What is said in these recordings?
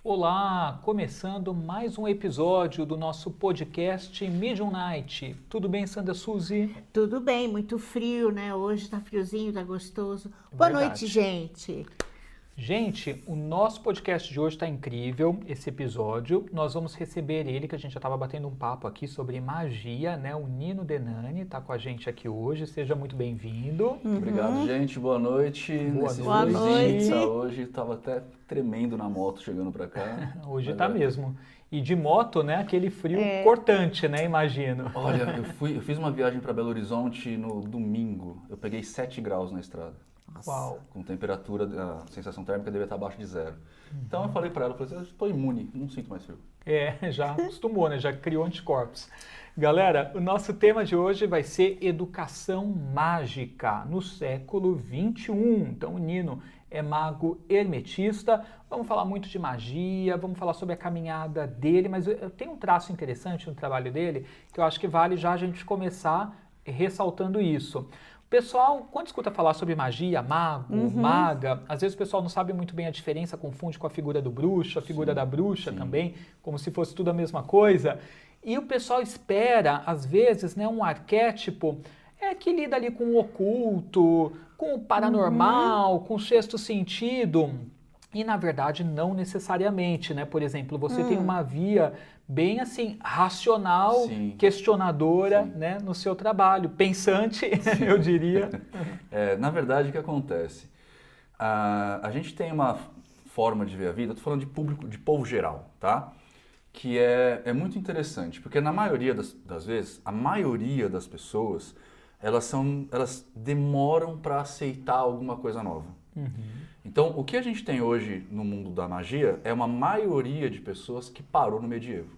Olá, começando mais um episódio do nosso podcast Medium Night. Tudo bem, Sandra Suzy? Tudo bem, muito frio, né? Hoje tá friozinho, tá gostoso. Boa noite, gente. Gente, o nosso podcast de hoje está incrível, esse episódio. Nós vamos receber ele, que a gente já estava batendo um papo aqui sobre magia, né? O Nino Denani está com a gente aqui hoje. Seja muito bem-vindo. Obrigado, gente. Boa noite. Boa noite. Hoje estava até tremendo na moto chegando para cá. Hoje está mesmo. E de moto, né? Aquele frio cortante, né? Imagino. Olha, eu fiz uma viagem para Belo Horizonte no domingo. Eu peguei 7 graus na estrada. Uau. Com temperatura, a sensação térmica devia estar abaixo de 0. Então eu falei para ela, eu estou imune, não sinto mais frio. Já acostumou, né? Já criou anticorpos. Galera, o nosso tema de hoje vai ser educação mágica no século XXI. Então o Nino é mago hermetista, vamos falar muito de magia, vamos falar sobre a caminhada dele, mas eu tenho um traço interessante no trabalho dele que eu acho que vale já a gente começar ressaltando isso. Pessoal, quando escuta falar sobre magia, mago, maga, às vezes o pessoal não sabe muito bem a diferença, confunde com a figura do bruxo, a figura da bruxa também, como se fosse tudo a mesma coisa. E o pessoal espera, às vezes, né, um arquétipo que lida ali com o oculto, com o paranormal, com o sexto sentido. E, na verdade, não necessariamente, né? Por exemplo, você tem uma via bem, assim, racional, questionadora, né, no seu trabalho. Pensante, eu diria. Na verdade, o que acontece? A gente tem uma forma de ver a vida, estou falando de público, de povo geral, tá? Que é muito interessante, porque na maioria das vezes, a maioria das pessoas, elas demoram para aceitar alguma coisa nova. Então, o que a gente tem hoje no mundo da magia é uma maioria de pessoas que parou no medievo.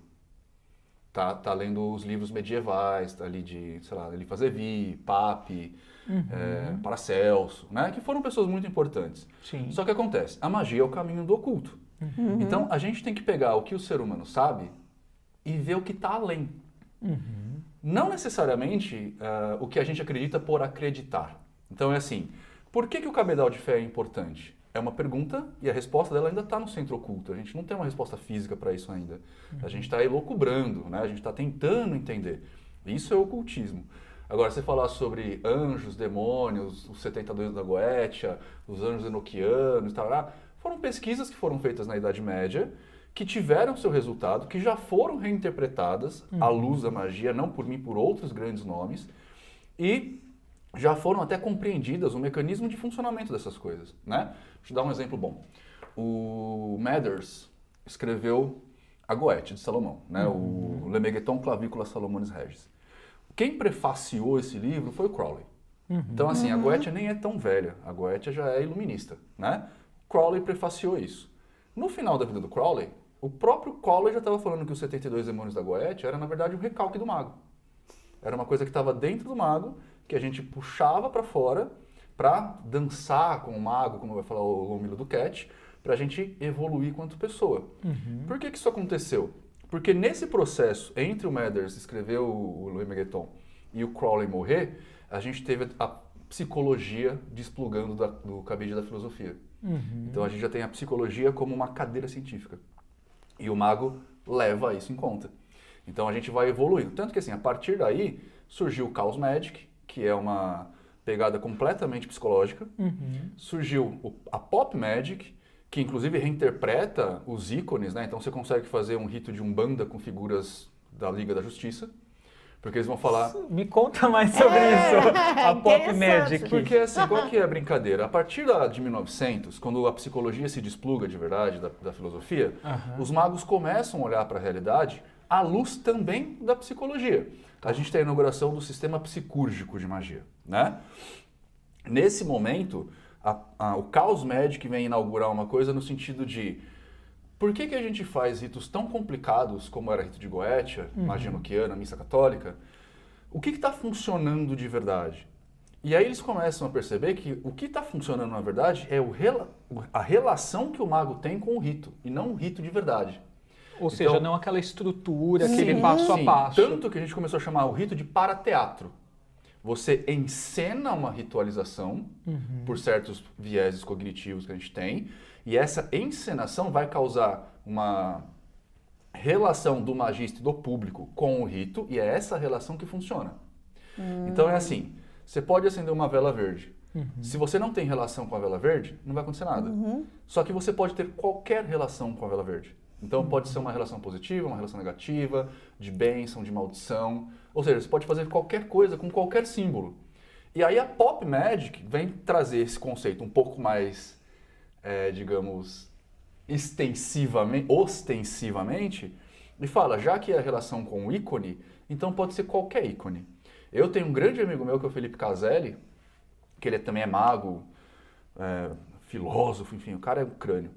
Tá lendo os livros medievais, tá ali de, sei lá, Eliphas Levi, Pape, Paracelso, né? Que foram pessoas muito importantes. Sim. Só que acontece, a magia é o caminho do oculto. Então, a gente tem que pegar o que o ser humano sabe e ver o que está além. Não necessariamente o que a gente acredita por acreditar. Então, é assim, por que o cabedal de fé é importante? É uma pergunta e a resposta dela ainda está no centro oculto. A gente não tem uma resposta física para isso ainda. A gente está elucubrando, né? A gente está tentando entender. Isso é ocultismo. Agora, você falar sobre anjos, demônios, os 72 da Goetia, os anjos enoquianos, tal, foram pesquisas que foram feitas na Idade Média, que tiveram seu resultado, que já foram reinterpretadas à luz da magia, não por mim, por outros grandes nomes, e já foram até compreendidas o mecanismo de funcionamento dessas coisas, né? Deixa eu dar um exemplo bom. O Mathers escreveu a Goetia de Salomão, né? O Lemegeton Clavicula Salomonis Regis. Quem prefaciou esse livro foi o Crowley. Então, assim, a Goetia nem é tão velha, a Goetia já é iluminista, né? Crowley prefaciou isso. No final da vida do Crowley, o próprio Crowley já estava falando que os 72 demônios da Goetia era, na verdade, um recalque do mago. Era uma coisa que estava dentro do mago, que a gente puxava para fora para dançar com o mago, como vai falar o Lomilo Duquette, para a gente evoluir quanto pessoa. Por que isso aconteceu? Porque nesse processo, entre o Mathers escrever o Lemegeton e o Crowley morrer, a gente teve a psicologia desplugando do cabide da filosofia. Então a gente já tem a psicologia como uma cadeira científica. E o mago leva isso em conta. Então a gente vai evoluindo. Tanto que assim, a partir daí surgiu o Chaos Magic, que é uma pegada completamente psicológica. Surgiu a Pop Magic, que inclusive reinterpreta os ícones, né? Então você consegue fazer um rito de Umbanda com figuras da Liga da Justiça. Porque eles vão falar... Me conta mais sobre isso, a Pop Magic. Porque assim, qual que é a brincadeira? A partir de 1900, quando a psicologia se despluga de verdade da filosofia, os magos começam a olhar para a realidade à luz também da psicologia. A gente tem a inauguração do sistema psicúrgico de magia, né? Nesse momento, o Chaos Magic vem inaugurar uma coisa no sentido de por que a gente faz ritos tão complicados como era o rito de Goetia, magia enoquiana, missa católica? O que está funcionando de verdade? E aí eles começam a perceber que o que está funcionando na verdade é a relação que o mago tem com o rito, e não o rito de verdade. Ou seja, não aquela estrutura, aquele passo a passo. Tanto que a gente começou a chamar o rito de parateatro. você encena uma ritualização por certos vieses cognitivos que a gente tem, e essa encenação vai causar uma relação do magista e do público com o rito, e é essa relação que funciona. Então é assim, você pode acender uma vela verde. Se você não tem relação com a vela verde, não vai acontecer nada. Só que você pode ter qualquer relação com a vela verde. Então pode ser uma relação positiva, uma relação negativa, de bênção, de maldição. Ou seja, você pode fazer qualquer coisa com qualquer símbolo. E aí a Pop Magic vem trazer esse conceito um pouco mais, digamos, ostensivamente, e fala, já que é a relação com o ícone, então pode ser qualquer ícone. Eu tenho um grande amigo meu, que é o Felipe Caselli, que ele também é mago, filósofo, enfim, o cara é um crânio.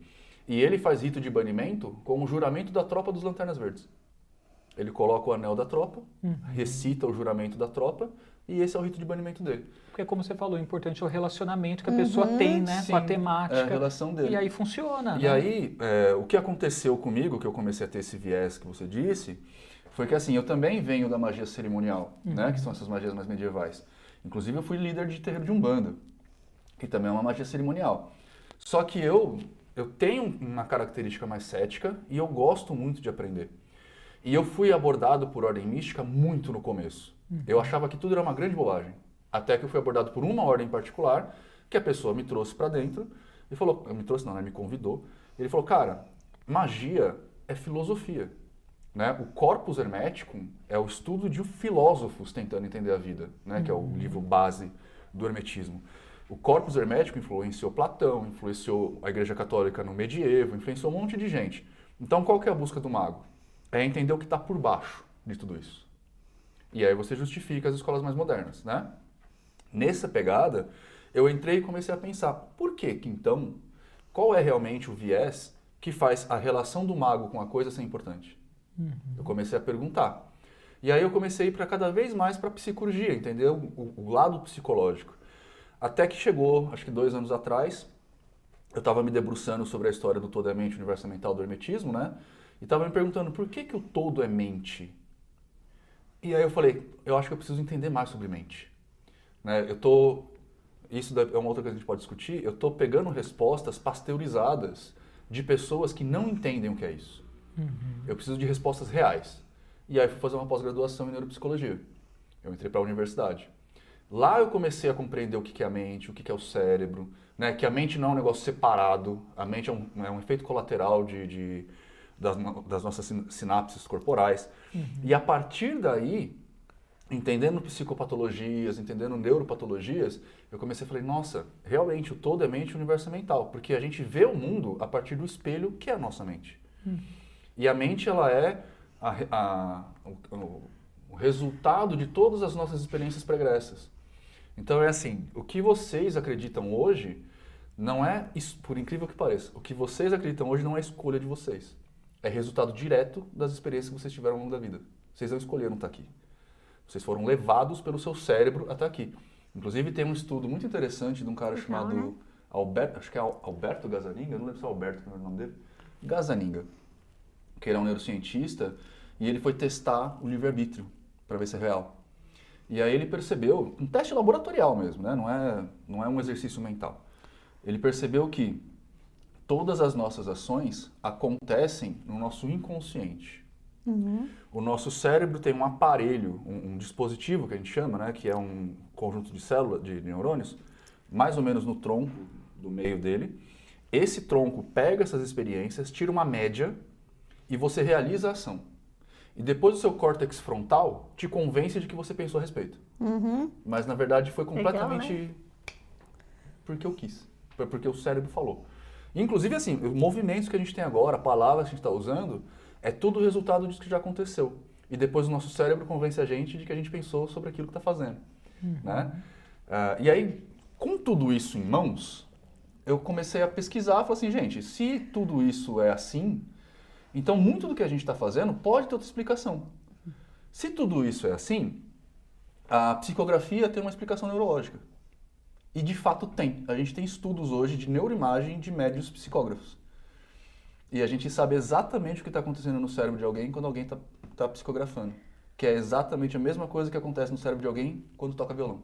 E ele faz rito de banimento com o juramento da tropa dos Lanternas Verdes. Ele coloca o anel da tropa, recita o juramento da tropa, e esse é o rito de banimento dele. Porque, como você falou, o importante é o relacionamento que a pessoa tem, né, com a temática. É a relação dele. E aí funciona, E né? aí, o que aconteceu comigo, que eu comecei a ter esse viés que você disse, foi que assim, eu também venho da magia cerimonial, né, que são essas magias mais medievais. Inclusive, eu fui líder de terreiro de Umbanda, que também é uma magia cerimonial. Só que eu tenho uma característica mais cética e eu gosto muito de aprender. E eu fui abordado por ordem mística muito no começo. Eu achava que tudo era uma grande bobagem. Até que eu fui abordado por uma ordem particular, que a pessoa me trouxe para dentro e falou, me trouxe não, né, me convidou. Ele falou, cara, magia é filosofia. Né? O Corpus Hermeticum é o estudo de filósofos tentando entender a vida, né? Que é o livro base do hermetismo. O Corpus Hermeticum influenciou Platão, influenciou a Igreja Católica no medievo, influenciou um monte de gente. Então, qual que é a busca do mago? É entender o que está por baixo de tudo isso. E aí você justifica as escolas mais modernas, né? Nessa pegada, eu entrei e comecei a pensar, por que então, qual é realmente o viés que faz a relação do mago com a coisa ser importante? Eu comecei a perguntar. E aí eu comecei a ir cada vez mais para a psicologia, entendeu? O lado psicológico. Até que chegou, acho que 2 anos atrás, eu estava me debruçando sobre a história do todo é mente, universo mental do hermetismo, né? E estava me perguntando por que o todo é mente? E aí eu falei, eu acho que eu preciso entender mais sobre mente. Né? Isso é uma outra coisa que a gente pode discutir, eu estou pegando respostas pasteurizadas de pessoas que não entendem o que é isso. Eu preciso de respostas reais. E aí fui fazer uma pós-graduação em neuropsicologia. Eu entrei para a universidade. Lá eu comecei a compreender o que é a mente, o que é o cérebro, né? Que a mente não é um negócio separado, a mente é um efeito colateral das nossas sinapses corporais. E a partir daí, entendendo psicopatologias, entendendo neuropatologias, eu comecei a falar, nossa, realmente o todo é mente e o universo é mental, porque a gente vê o mundo a partir do espelho que é a nossa mente. E a mente, ela é o resultado de todas as nossas experiências pregressas. Então é assim, o que vocês acreditam hoje não é, por incrível que pareça, o que vocês acreditam hoje não é escolha de vocês. É resultado direto das experiências que vocês tiveram ao longo da vida. Vocês não escolheram estar aqui. Vocês foram levados pelo seu cérebro até aqui. Inclusive tem um estudo muito interessante de um cara chamado Alberto, acho que é Alberto Gazzaniga, eu não lembro se é Alberto, que é o nome dele. Gazzaniga, que ele é um neurocientista, e ele foi testar o livre-arbítrio para ver se é real. E aí ele percebeu, um teste laboratorial mesmo, né? Não é um exercício mental. Ele percebeu que todas as nossas ações acontecem no nosso inconsciente. O nosso cérebro tem um aparelho, um dispositivo que a gente chama, né? Que é um conjunto de células, de neurônios, mais ou menos no tronco do meio dele. Esse tronco pega essas experiências, tira uma média e você realiza a ação. E depois o seu córtex frontal te convence de que você pensou a respeito. Mas na verdade foi completamente Legal, né? porque eu quis. Foi porque o cérebro falou. Inclusive assim, os movimentos que a gente tem agora, palavras que a gente está usando, é tudo resultado disso que já aconteceu. E depois o nosso cérebro convence a gente de que a gente pensou sobre aquilo que está fazendo. Né? E aí, com tudo isso em mãos, eu comecei a pesquisar, falei assim, gente, se tudo isso é assim, então muito do que a gente está fazendo pode ter outra explicação. Se tudo isso é assim, a psicografia tem uma explicação neurológica. E de fato tem. A gente tem estudos hoje de neuroimagem de médiuns psicógrafos. E a gente sabe exatamente o que está acontecendo no cérebro de alguém quando alguém está psicografando. que é exatamente a mesma coisa que acontece no cérebro de alguém quando toca violão.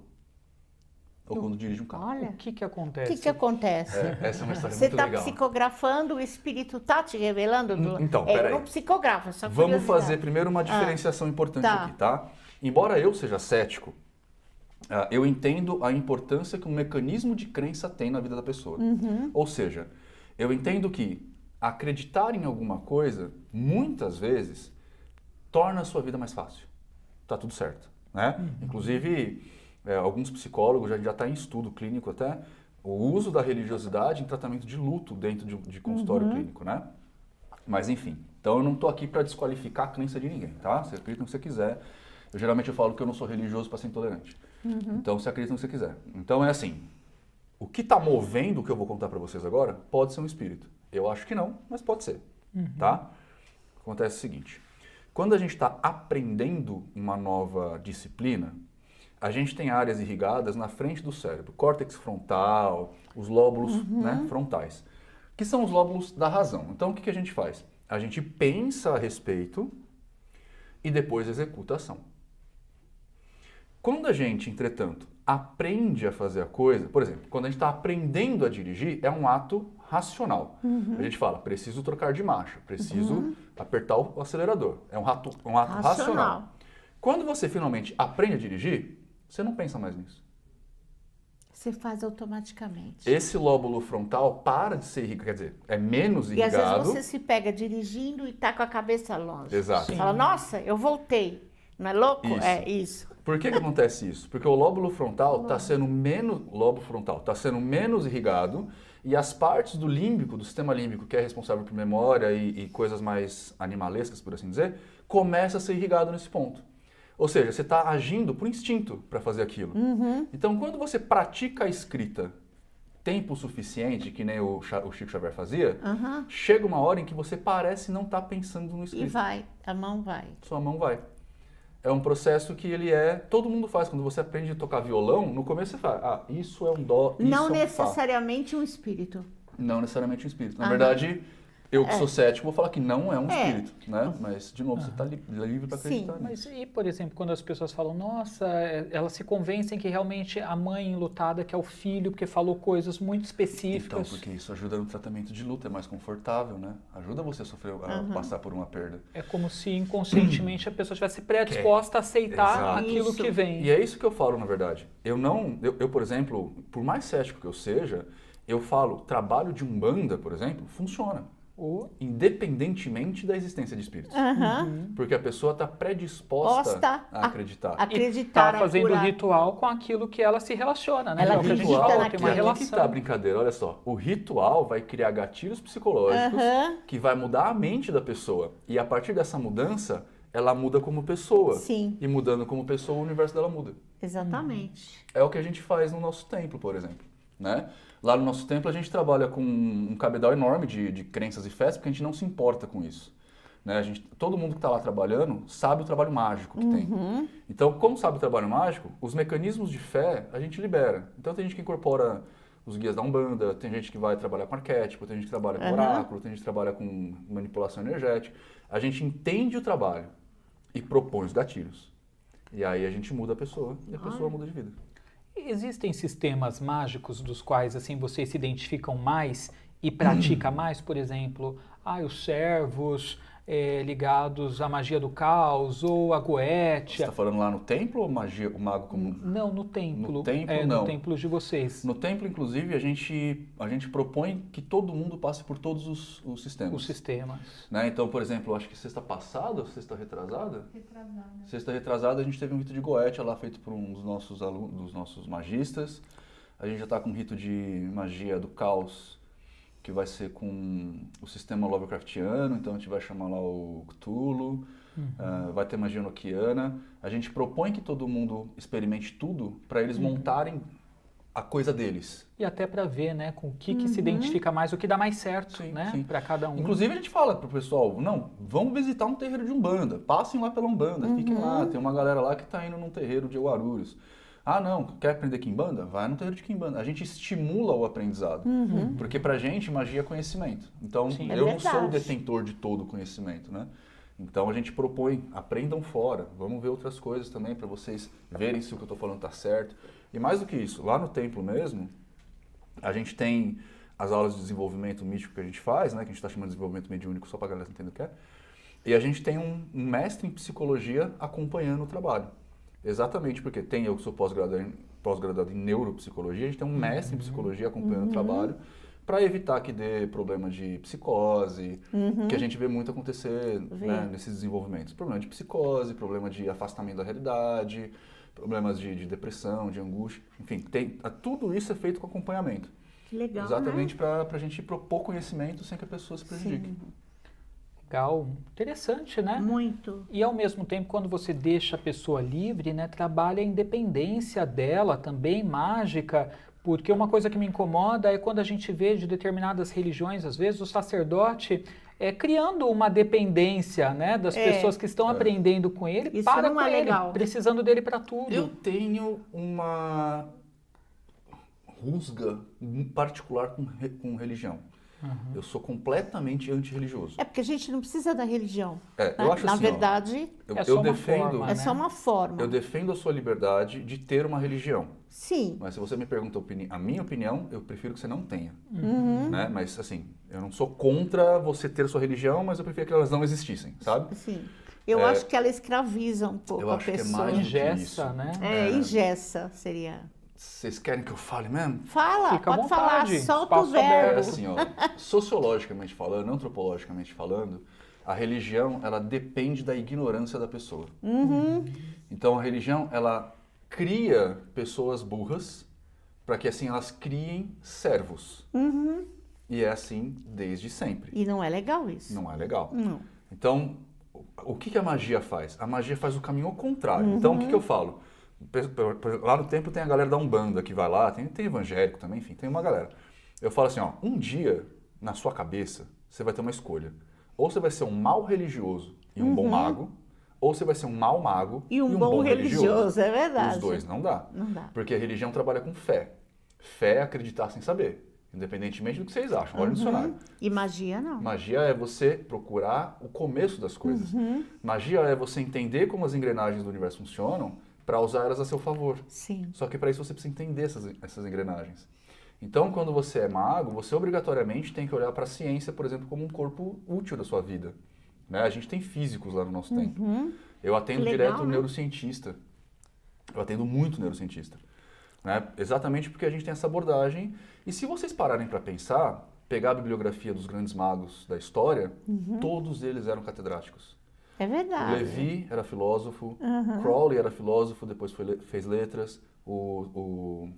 Ou quando dirige um carro. Olha, O que o acontece? que acontece? Essa é uma história Você muito está legal. psicografando, o espírito tá te revelando? Então, eu peraí. não psicografo, só Vamos curiosidade. fazer primeiro uma diferenciação importante Tá. aqui, tá? Embora eu seja cético, eu entendo a importância que um mecanismo de crença tem na vida da pessoa. Ou seja, eu entendo que acreditar em alguma coisa, muitas vezes, torna a sua vida mais fácil. Tá tudo certo, né? Inclusive, alguns psicólogos já está em estudo clínico até, o uso da religiosidade em tratamento de luto dentro de consultório clínico, né? Mas enfim, então eu não estou aqui para desqualificar a crença de ninguém, tá? Você acredita no que você quiser. Geralmente eu falo que eu não sou religioso para ser intolerante. Então você acredita no que você quiser. Então é assim, o que está movendo o que eu vou contar para vocês agora pode ser um espírito. Eu acho que não, mas pode ser, tá? Acontece o seguinte, quando a gente está aprendendo uma nova disciplina, a gente tem áreas irrigadas na frente do cérebro, córtex frontal, os lóbulos né, frontais, que são os lóbulos da razão. Então, o que a gente faz? A gente pensa a respeito e depois executa a ação. Quando a gente, entretanto, aprende a fazer a coisa, por exemplo, quando a gente está aprendendo a dirigir, é um ato racional. A gente fala, preciso trocar de marcha, preciso apertar o acelerador. É um ato racional. Quando você finalmente aprende a dirigir, você não pensa mais nisso. Você faz automaticamente. Esse lóbulo frontal para de ser irrigado, quer dizer, é menos E às irrigado. vezes você se pega dirigindo e tá com a cabeça longe. Exato. Você fala, nossa, eu voltei. Não é louco? Isso. É isso. Por que acontece isso? Porque o lóbulo frontal está sendo menos irrigado e as partes do límbico, do sistema límbico, que é responsável por memória e coisas mais animalescas, por assim dizer, começa a ser irrigado nesse ponto. Ou seja, você está agindo por instinto para fazer aquilo. Então, quando você pratica a escrita tempo suficiente, que nem o Chico Xavier fazia, chega uma hora em que você parece não estar pensando no escrito. E vai, a mão vai. Sua mão vai. É um processo que todo mundo faz. Quando você aprende a tocar violão, no começo você fala, isso é um dó, isso Não é um necessariamente um espírito. Não necessariamente um espírito. Na verdade, eu que sou cético vou falar que não é um espírito, né? Mas, de novo, você está livre para acreditar nisso. Mas e, por exemplo, quando as pessoas falam, nossa, elas se convencem que realmente a mãe enlutada quer o filho porque falou coisas muito específicas. Então, porque isso ajuda no tratamento de luto, é mais confortável, né? Ajuda você a passar por uma perda. É como se inconscientemente a pessoa estivesse predisposta a aceitar Exato. aquilo que vem. E é isso que eu falo, na verdade. Eu, por exemplo, por mais cético que eu seja, eu falo, trabalho de umbanda, por exemplo, funciona. Independentemente da existência de espíritos. Porque a pessoa está predisposta a acreditar. Acreditar, Está fazendo o ritual com aquilo que ela se relaciona, né? Ela É o que a gente acredita falou, naquilo. tem uma E aqui que tá a relação. brincadeira, olha só. O ritual vai criar gatilhos psicológicos que vai mudar a mente da pessoa. E a partir dessa mudança, ela muda como pessoa. Sim. E mudando como pessoa, o universo dela muda. Exatamente. É o que a gente faz no nosso templo, por exemplo, né? Lá no nosso templo a gente trabalha com um cabedal enorme de crenças e fés, porque a gente não se importa com isso. Né? Todo mundo que está lá trabalhando sabe o trabalho mágico que tem. Então, como sabe o trabalho mágico, os mecanismos de fé a gente libera. Então tem gente que incorpora os guias da Umbanda, tem gente que vai trabalhar com arquétipo, tem gente que trabalha com oráculo, tem gente que trabalha com manipulação energética. A gente entende o trabalho e propõe os gatilhos. E aí a gente muda a pessoa e a pessoa muda de vida. Existem sistemas mágicos dos quais assim vocês se identificam mais e praticam mais? Por exemplo, os servos ligados à magia do caos ou a Você Goetia. está falando lá no templo ou magia, o mago comum? Não, no templo. No templo, no não. templo de vocês. No templo, inclusive, a gente propõe que todo mundo passe por todos os sistemas. Os sistemas. Né? Então, por exemplo, acho que sexta passada ou sexta retrasada? Sexta retrasada a gente teve um rito de Goetia lá feito por um dos nossos alunos, dos nossos magistas. A gente já está com um rito de magia do caos, que vai ser com o sistema Lovecraftiano, então a gente vai chamar lá o Cthulhu, vai ter magia enoquiana. A gente propõe que todo mundo experimente tudo para eles montarem a coisa deles. E até para ver, né, com o que se identifica mais, o que dá mais certo, Sim, né, sim. para cada um. Inclusive a gente fala pro pessoal, não, vamos visitar um terreiro de Umbanda, passem lá pela Umbanda, fiquem lá, tem uma galera lá que está indo num terreiro de Guarulhos. Ah, não, quer aprender Quimbanda? Vai no terreiro de Quimbanda. A gente estimula o aprendizado, porque pra gente magia é conhecimento. Então, Sim. eu É não sou o verdade. detentor de todo o conhecimento, né? Então a gente propõe, aprendam fora, vamos ver outras coisas também para vocês verem se o que eu estou falando está certo. E mais do que isso, lá no templo mesmo, a gente tem as aulas de desenvolvimento místico que a gente faz, né, que a gente está chamando de desenvolvimento mediúnico só para a galera entender o que é. E a gente tem um mestre em psicologia acompanhando o trabalho. Exatamente porque eu que sou pós-graduado em neuropsicologia, a gente tem um mestre em psicologia acompanhando o trabalho para evitar que dê problema de psicose, que a gente vê muito acontecer, né, nesses desenvolvimentos. Problema de psicose, problema de afastamento da realidade, problemas de depressão, de angústia, enfim, tudo isso é feito com acompanhamento. Que legal, exatamente, né? para a gente propor conhecimento sem que a pessoa se prejudique. Sim. Legal, interessante, né? Muito. E ao mesmo tempo, quando você deixa a pessoa livre, né, trabalha a independência dela também, mágica, porque uma coisa que me incomoda é quando a gente vê de determinadas religiões, às vezes, o sacerdote criando uma dependência, né, das pessoas que estão aprendendo com ele, Isso para não com é ele, legal. precisando dele para tudo. Eu tenho uma rusga particular com religião. Eu sou completamente antirreligioso. É porque a gente não precisa da religião. Eu acho Na assim, verdade, é só eu uma defendo, forma, é né? só uma forma. eu defendo a sua liberdade de ter uma religião. Sim. Mas se você me pergunta a minha opinião, eu prefiro que você não tenha. Né? Mas assim, eu não sou contra você ter sua religião, mas eu prefiro que elas não existissem, sabe? Sim. Eu acho que ela escraviza um pouco Eu a acho que é pessoa. mais do que Engessa, isso. né? Engessa seria. Vocês querem que eu fale mesmo? Fala, Fica à pode falar, vontade, solta o espaço É verbo. assim, ó, sociologicamente falando, antropologicamente falando, a religião, ela depende da ignorância da pessoa. Então a religião, ela cria pessoas burras para que assim elas criem servos. E é assim desde sempre. E não é legal isso. Não é legal. Não. Então, o que a magia faz? A magia faz o caminho ao contrário. Então, o que eu falo? Lá no templo tem a galera da Umbanda que vai lá, tem evangélico também, enfim, tem uma galera. Eu falo assim, ó, um dia, na sua cabeça, você vai ter uma escolha. Ou você vai ser um mau religioso e um bom mago, ou você vai ser um mau mago E um bom religioso, é verdade. Os dois não dá. Não dá. Porque a religião trabalha com fé. Fé é acreditar sem saber. Independentemente do que vocês acham. Olha no dicionário. E magia não. Magia é você procurar o começo das coisas. Magia é você entender como as engrenagens do universo funcionam para usar elas a seu favor. Sim. Só que para isso você precisa entender essas engrenagens. Então, quando você é mago, você obrigatoriamente tem que olhar para a ciência, por exemplo, como um corpo útil da sua vida. Né? A gente tem físicos lá no nosso templo. Eu atendo Legal, direto né? neurocientista. Eu atendo muito neurocientista. Né? Exatamente porque a gente tem essa abordagem. E se vocês pararem para pensar, pegar a bibliografia dos grandes magos da história, todos eles eram catedráticos. É O verdade. Levi era filósofo, Crowley era filósofo, depois fez letras, o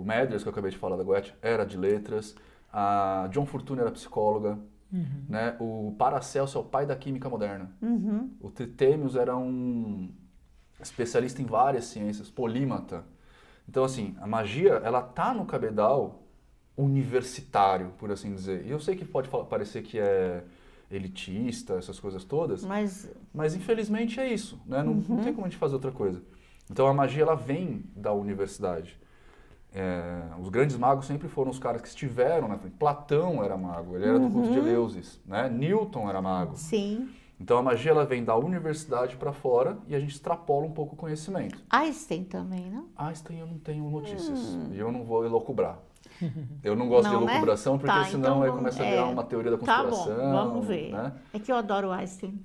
Medeiros, que eu acabei de falar da Goethe, era de letras, a John Fortune era psicóloga, né? O Paracelso é o pai da química moderna, o Tritêmios era um especialista em várias ciências, polímata. Então, assim, a magia, ela tá no cabedal universitário, por assim dizer. E eu sei que pode parecer que é elitista, essas coisas todas, mas infelizmente é isso, né? Não tem como a gente fazer outra coisa. Então a magia, ela vem da universidade. Os grandes magos sempre foram os caras que estiveram na frente. Platão era mago, ele era do culto de Eleusis, né? Newton era mago. Sim. Então a magia, ela vem da universidade para fora e a gente extrapola um pouco o conhecimento. Einstein também, não? Einstein eu não tenho notícias, e eu não vou elocubrar. Eu não gosto de Não, né? elucubração, porque Tá, senão então aí vamos- começa a virar uma teoria da Tá conspiração. bom, vamos ver. Né? É que eu adoro Einstein.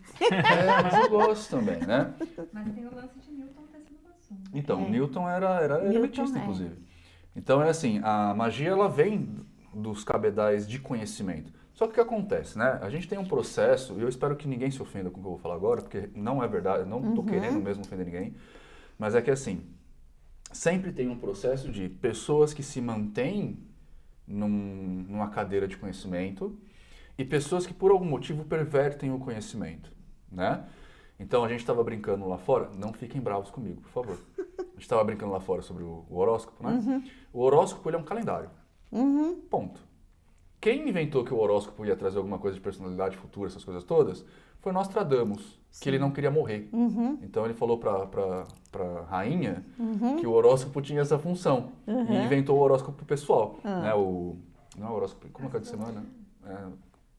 Mas eu gosto também, né? Mas tem o lance de Newton ter sido maçom. Então, Newton era Newton hermetista, inclusive. Então, é assim, a magia, ela vem dos cabedais de conhecimento. Só que o que acontece, né? A gente tem um processo, e eu espero que ninguém se ofenda com o que eu vou falar agora, porque não é verdade, eu não estou querendo mesmo ofender ninguém, mas é que, assim, sempre tem um processo de pessoas que se mantêm numa cadeira de conhecimento e pessoas que, por algum motivo, pervertem o conhecimento, né? Então, a gente estava brincando lá fora, não fiquem bravos comigo, por favor. A gente estava brincando lá fora sobre o horóscopo, né? O horóscopo, ele é um calendário. Ponto. Quem inventou que o horóscopo ia trazer alguma coisa de personalidade futura, essas coisas todas, foi Nostradamus, que ele não queria morrer. Então ele falou pra rainha que o horóscopo tinha essa função. E inventou o horóscopo pro pessoal. Né? Não é o horóscopo, como é que é de semana?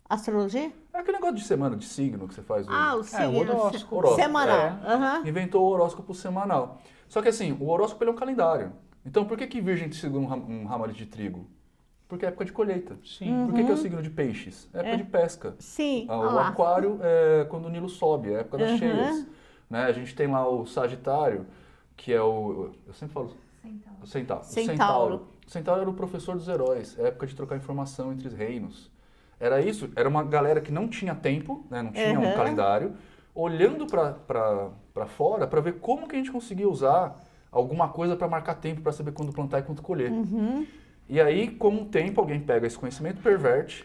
Astrologia? É aquele negócio de semana, de signo que você faz. Ah, o o signo. horóscopo. Horóscopo, Semanal. Aham. Inventou o horóscopo semanal. Só que assim, o horóscopo ele é um calendário. Então por que Virgem segura um ramalhete de trigo? Porque é época de colheita. Sim. Por que é o signo de peixes? É época de pesca. Sim. O olha lá. aquário é quando o Nilo sobe, é a época das cheias. Né? A gente tem lá o Sagitário, que é o... Eu sempre falo... Centauro. O Centauro. Centauro. O Centauro era o professor dos heróis. É época de trocar informação entre os reinos. Era isso. Era uma galera que não tinha tempo, né? Não tinha um calendário, olhando para fora para ver como que a gente conseguia usar alguma coisa para marcar tempo, para saber quando plantar e quando colher. E aí, com o tempo, alguém pega esse conhecimento, perverte,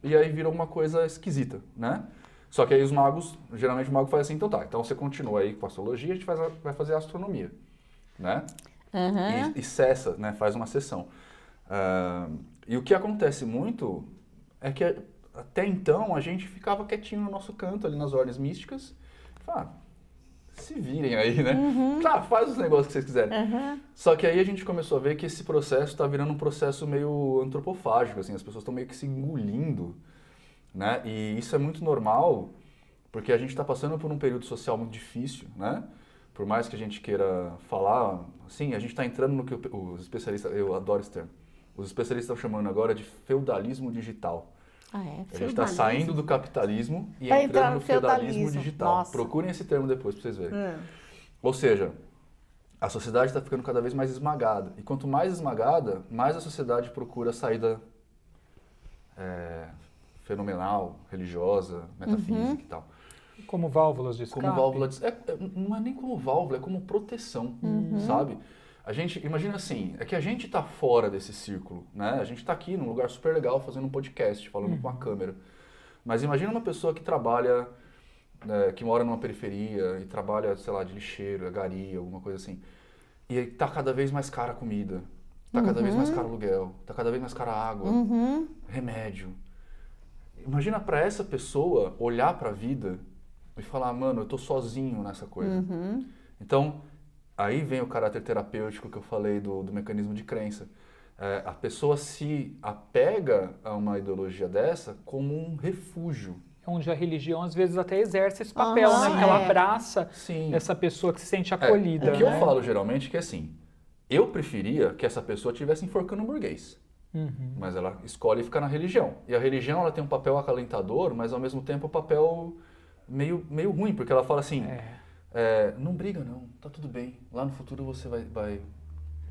e aí vira uma coisa esquisita, né? Só que aí os magos, geralmente o mago faz assim, então tá, então você continua aí com a astrologia, a gente vai fazer a astronomia, né? E cessa, né? Faz uma sessão. E o que acontece muito é que até então a gente ficava quietinho no nosso canto, ali nas ordens místicas, e falava, se virem aí, né? Claro, faz os negócios que vocês quiserem. Só que aí a gente começou a ver que esse processo está virando um processo meio antropofágico, assim, as pessoas estão meio que se engolindo, né? E isso é muito normal, porque a gente está passando por um período social muito difícil, né? Por mais que a gente queira falar, assim, a gente está entrando no que os especialistas, eu adoro esse termo, os especialistas estão chamando agora de feudalismo digital. Ah, é? A gente está saindo do capitalismo e Pra entrar entrando no no feudalismo feudalismo. digital. Nossa. Procurem esse termo depois para vocês verem. Ou seja, a sociedade está ficando cada vez mais esmagada. E quanto mais esmagada, mais a sociedade procura a saída fenomenal, religiosa, metafísica e tal. Como válvulas de escape. Como válvula de... não é nem como válvula, é como proteção, sabe? A gente, imagina assim, é que a gente tá fora desse círculo, né? A gente tá aqui num lugar super legal fazendo um podcast, falando com a câmera. Mas imagina uma pessoa que trabalha, que mora numa periferia e trabalha, sei lá, de lixeiro, gari, alguma coisa assim. E aí tá cada vez mais cara a comida, tá cada vez mais caro o aluguel, tá cada vez mais cara a água, remédio. Imagina pra essa pessoa olhar pra vida e falar, mano, eu tô sozinho nessa coisa. Então, aí vem o caráter terapêutico que eu falei do mecanismo de crença. A pessoa se apega a uma ideologia dessa como um refúgio. Onde a religião, às vezes, até exerce esse papel, né? Porque ela abraça essa pessoa que se sente acolhida. O que eu falo, geralmente, é que assim, eu preferia que essa pessoa estivesse enforcando um burguês. Mas ela escolhe ficar na religião. E a religião, ela tem um papel acalentador, mas, ao mesmo tempo, um papel meio ruim. Porque ela fala assim... não briga não, tá tudo bem. Lá no futuro você vai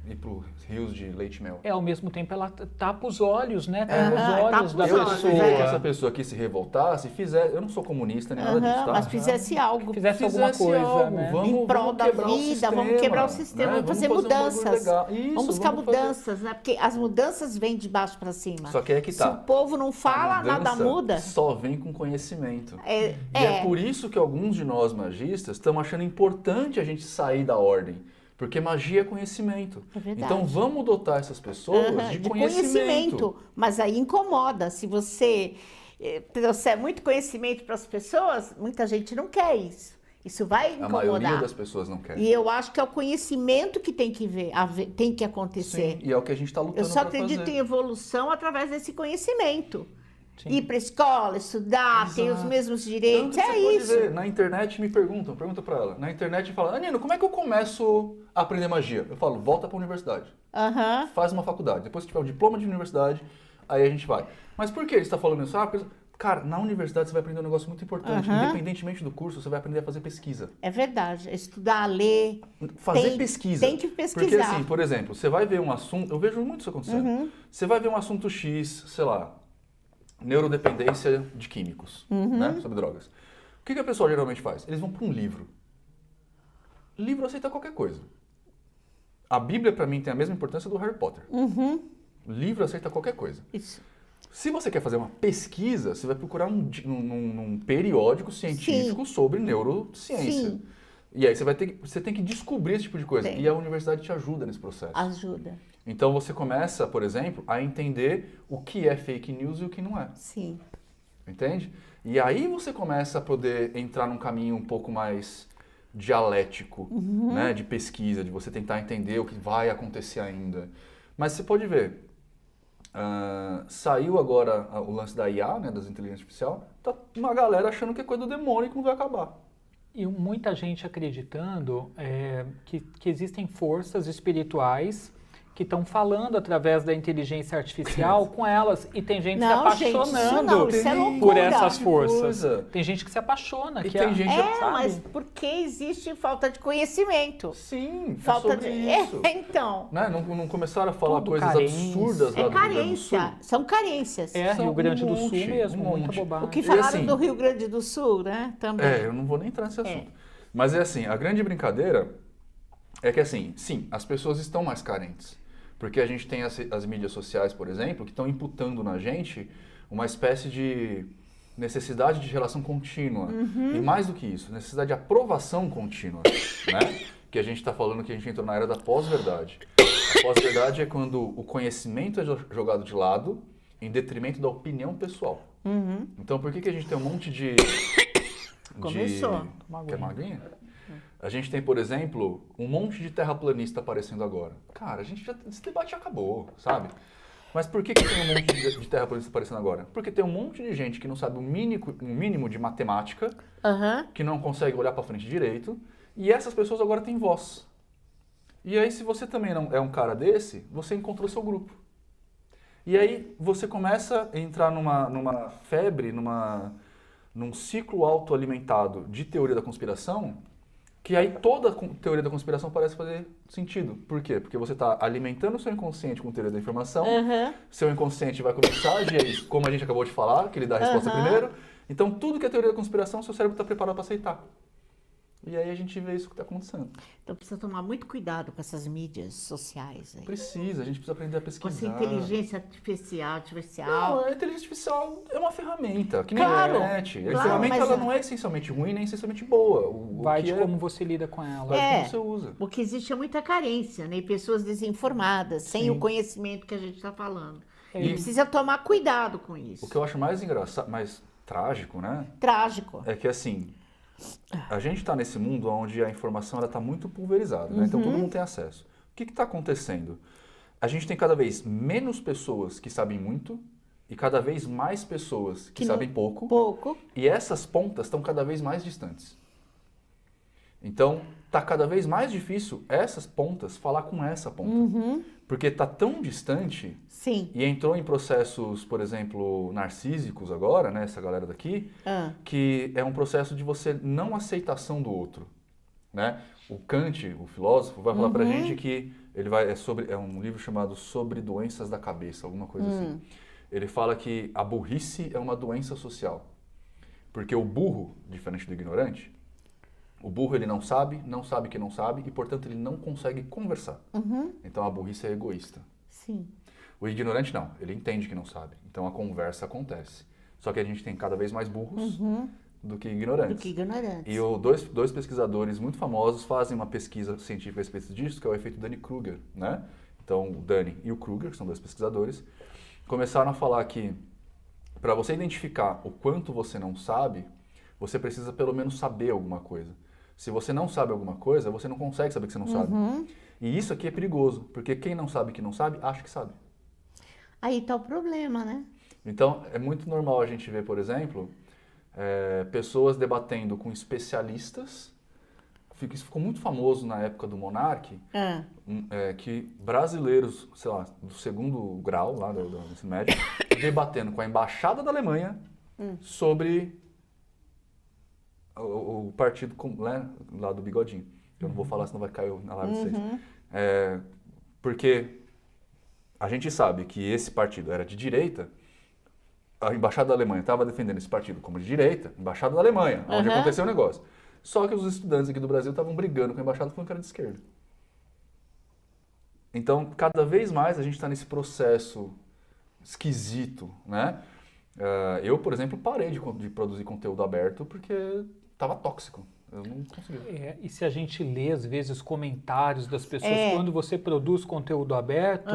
ir pro rios de leite e mel. Ao mesmo tempo ela tapa os olhos, né? Tapa os olhos da Eu preferia que essa pessoa. pessoa aqui se revoltasse, fizesse... Eu não sou comunista nem nada disso, tá? Mas fizesse algo. Fizesse alguma coisa, algo, né? Em prol da quebrar o vida, sistema, vamos quebrar o sistema, né? vamos fazer um bagulho mudanças. legal. Isso, Vamos buscar vamos fazer. mudanças, né? Porque as mudanças vêm de baixo para cima. Só que é que Se tá. o povo não fala, A nada mudança muda. Só vem com conhecimento. É, E é por isso que alguns de nós magistas estamos achando importante a gente sair da ordem. Porque magia é conhecimento. É verdade. Então vamos dotar essas pessoas de conhecimento. Mas aí incomoda. Se você trouxer muito conhecimento para as pessoas, muita gente não quer isso. Isso vai A incomodar. maioria das pessoas não quer. E eu acho que é o conhecimento que tem que tem que acontecer. Sim, e é o que a gente está lutando Eu só para acredito fazer. em evolução através desse conhecimento. Sim. Ir para escola, estudar, ter os Exato. mesmos direitos, Tanto que é você pode isso. ver, na internet me pergunta para ela. Na internet fala, Nino, como é que eu começo a aprender magia? Eu falo, volta para a universidade. Aham. Faz uma faculdade. Depois que tiver o diploma de universidade, aí a gente vai. Mas por que ele está falando isso? Porque, cara, na universidade você vai aprender um negócio muito importante. Independentemente do curso, você vai aprender a fazer pesquisa. É verdade. Estudar, ler. Fazer pesquisa. Tem que pesquisar. Porque assim, por exemplo, você vai ver um assunto... Eu vejo muito isso acontecendo. Você vai ver um assunto X, sei lá, neurodependência de químicos, né? Sobre drogas. O que a pessoa geralmente faz? Eles vão para um livro. Livro aceita qualquer coisa. A Bíblia, para mim, tem a mesma importância do Harry Potter. Livro aceita qualquer coisa. Isso. Se você quer fazer uma pesquisa, você vai procurar num periódico científico sobre neurociência. Sim. E aí você tem que descobrir esse tipo de coisa. Tem. E a universidade te ajuda nesse processo. Ajuda. Então você começa, por exemplo, a entender o que é fake news e o que não é. Sim. Entende? E aí você começa a poder entrar num caminho um pouco mais dialético, né? De pesquisa, de você tentar entender o que vai acontecer ainda. Mas você pode ver, Saiu agora o lance da IA, né, das inteligências artificiais, tá uma galera achando que é coisa do demônio e que não vai acabar. E muita gente acreditando que existem forças espirituais que estão falando através da inteligência artificial com elas. E tem gente se apaixonando isso é loucura. por essas forças. Coisa. Tem gente que se apaixona. E que tem gente sabe? Mas porque existe falta de conhecimento. Sim, Falta sobre de. isso. Então. Né? Não começaram a falar Tudo coisas carência. absurdas lá É do Rio Grande do carência. Sul? São carências. Rio um Grande do monte, Sul mesmo, um muita monte. bobagem. O que E falaram assim- do Rio Grande do Sul, né? Também. Eu não vou nem entrar nesse assunto. Mas é assim, a grande brincadeira é que assim, sim, as pessoas estão mais carentes. Porque a gente tem as mídias sociais, por exemplo, que estão imputando na gente uma espécie de necessidade de relação contínua. E mais do que isso, necessidade de aprovação contínua. Né? Que a gente está falando que a gente entrou na era da pós-verdade. A pós-verdade é quando o conhecimento é jogado de lado em detrimento da opinião pessoal. Então, por que a gente tem um monte de... Começou. Quer uma aguinha? A gente tem, por exemplo, um monte de terraplanista aparecendo agora. Cara, esse debate já acabou, sabe? Mas por que tem um monte de terraplanista aparecendo agora? Porque tem um monte de gente que não sabe o mínimo de matemática, que não consegue olhar para frente direito, e essas pessoas agora têm voz. E aí, se você também não é um cara desse, você encontrou seu grupo. E aí você começa a entrar numa febre, num ciclo autoalimentado de teoria da conspiração, que aí toda a teoria da conspiração parece fazer sentido. Por quê? Porque você está alimentando o seu inconsciente com teoria da informação, seu inconsciente vai começar a agir, como a gente acabou de falar, que ele dá a resposta primeiro. Então, tudo que é teoria da conspiração, seu cérebro está preparado para aceitar. E aí a gente vê isso que está acontecendo. Então precisa tomar muito cuidado com essas mídias sociais aí. A gente precisa aprender a Com pesquisar. essa inteligência artificial. Não, a inteligência artificial é uma ferramenta, que nem Claro, a internet. A claro, ferramenta mas ela não é essencialmente ruim nem essencialmente boa. Vai que de é, como você lida com ela. vai de como você usa. Porque existe muita carência, né? E pessoas desinformadas, sem Sim. o conhecimento que a gente está falando. É. E precisa tomar cuidado com isso. O que eu acho mais engraçado, mais trágico, né? Trágico. É que assim, a gente está nesse mundo onde a informação está muito pulverizada, né? Então todo mundo tem acesso. O que está acontecendo? A gente tem cada vez menos pessoas que sabem muito e cada vez mais pessoas que sabem pouco. Pouco. E essas pontas estão cada vez mais distantes. Então, está cada vez mais difícil essas pontas falar com essa ponta. Porque está tão distante Sim. e entrou em processos, por exemplo, narcísicos agora, né, essa galera daqui, que é um processo de você não aceitação do outro. Né? O Kant, o filósofo, vai falar pra gente que é um livro chamado Sobre Doenças da Cabeça, alguma coisa assim. Ele fala que a burrice é uma doença social. Porque o burro, diferente do ignorante, o burro ele não sabe que não sabe e, portanto, ele não consegue conversar. Então a burrice é egoísta. Sim. O ignorante não, ele entende que não sabe. Então a conversa acontece. Só que a gente tem cada vez mais burros do que ignorantes. Do que ignorantes. E dois pesquisadores muito famosos fazem uma pesquisa científica a respeito disso, que é o efeito Dunning-Kruger, né? Então, o Dunning e o Kruger, que são dois pesquisadores, começaram a falar que para você identificar o quanto você não sabe, você precisa pelo menos saber alguma coisa. Se você não sabe alguma coisa, você não consegue saber que você não sabe. E isso aqui é perigoso, porque quem não sabe que não sabe, acha que sabe. Aí tá o problema, né? Então, é muito normal a gente ver, por exemplo, pessoas debatendo com especialistas. Isso ficou muito famoso na época do Monark, que brasileiros, sei lá, do segundo grau, lá do ensino médio, debatendo com a Embaixada da Alemanha sobre o partido lá do Bigodinho. Eu não vou falar, senão vai cair na live de vocês. Porque a gente sabe que esse partido era de direita, a Embaixada da Alemanha estava defendendo esse partido como de direita, Embaixada da Alemanha, onde aconteceu o negócio. Só que os estudantes aqui do Brasil estavam brigando com a Embaixada falando que era de esquerda. Então, cada vez mais a gente está nesse processo esquisito, né? Eu, por exemplo, parei de produzir conteúdo aberto porque estava tóxico. Eu não conseguia. E se a gente lê, às vezes, comentários das pessoas, quando você produz conteúdo aberto,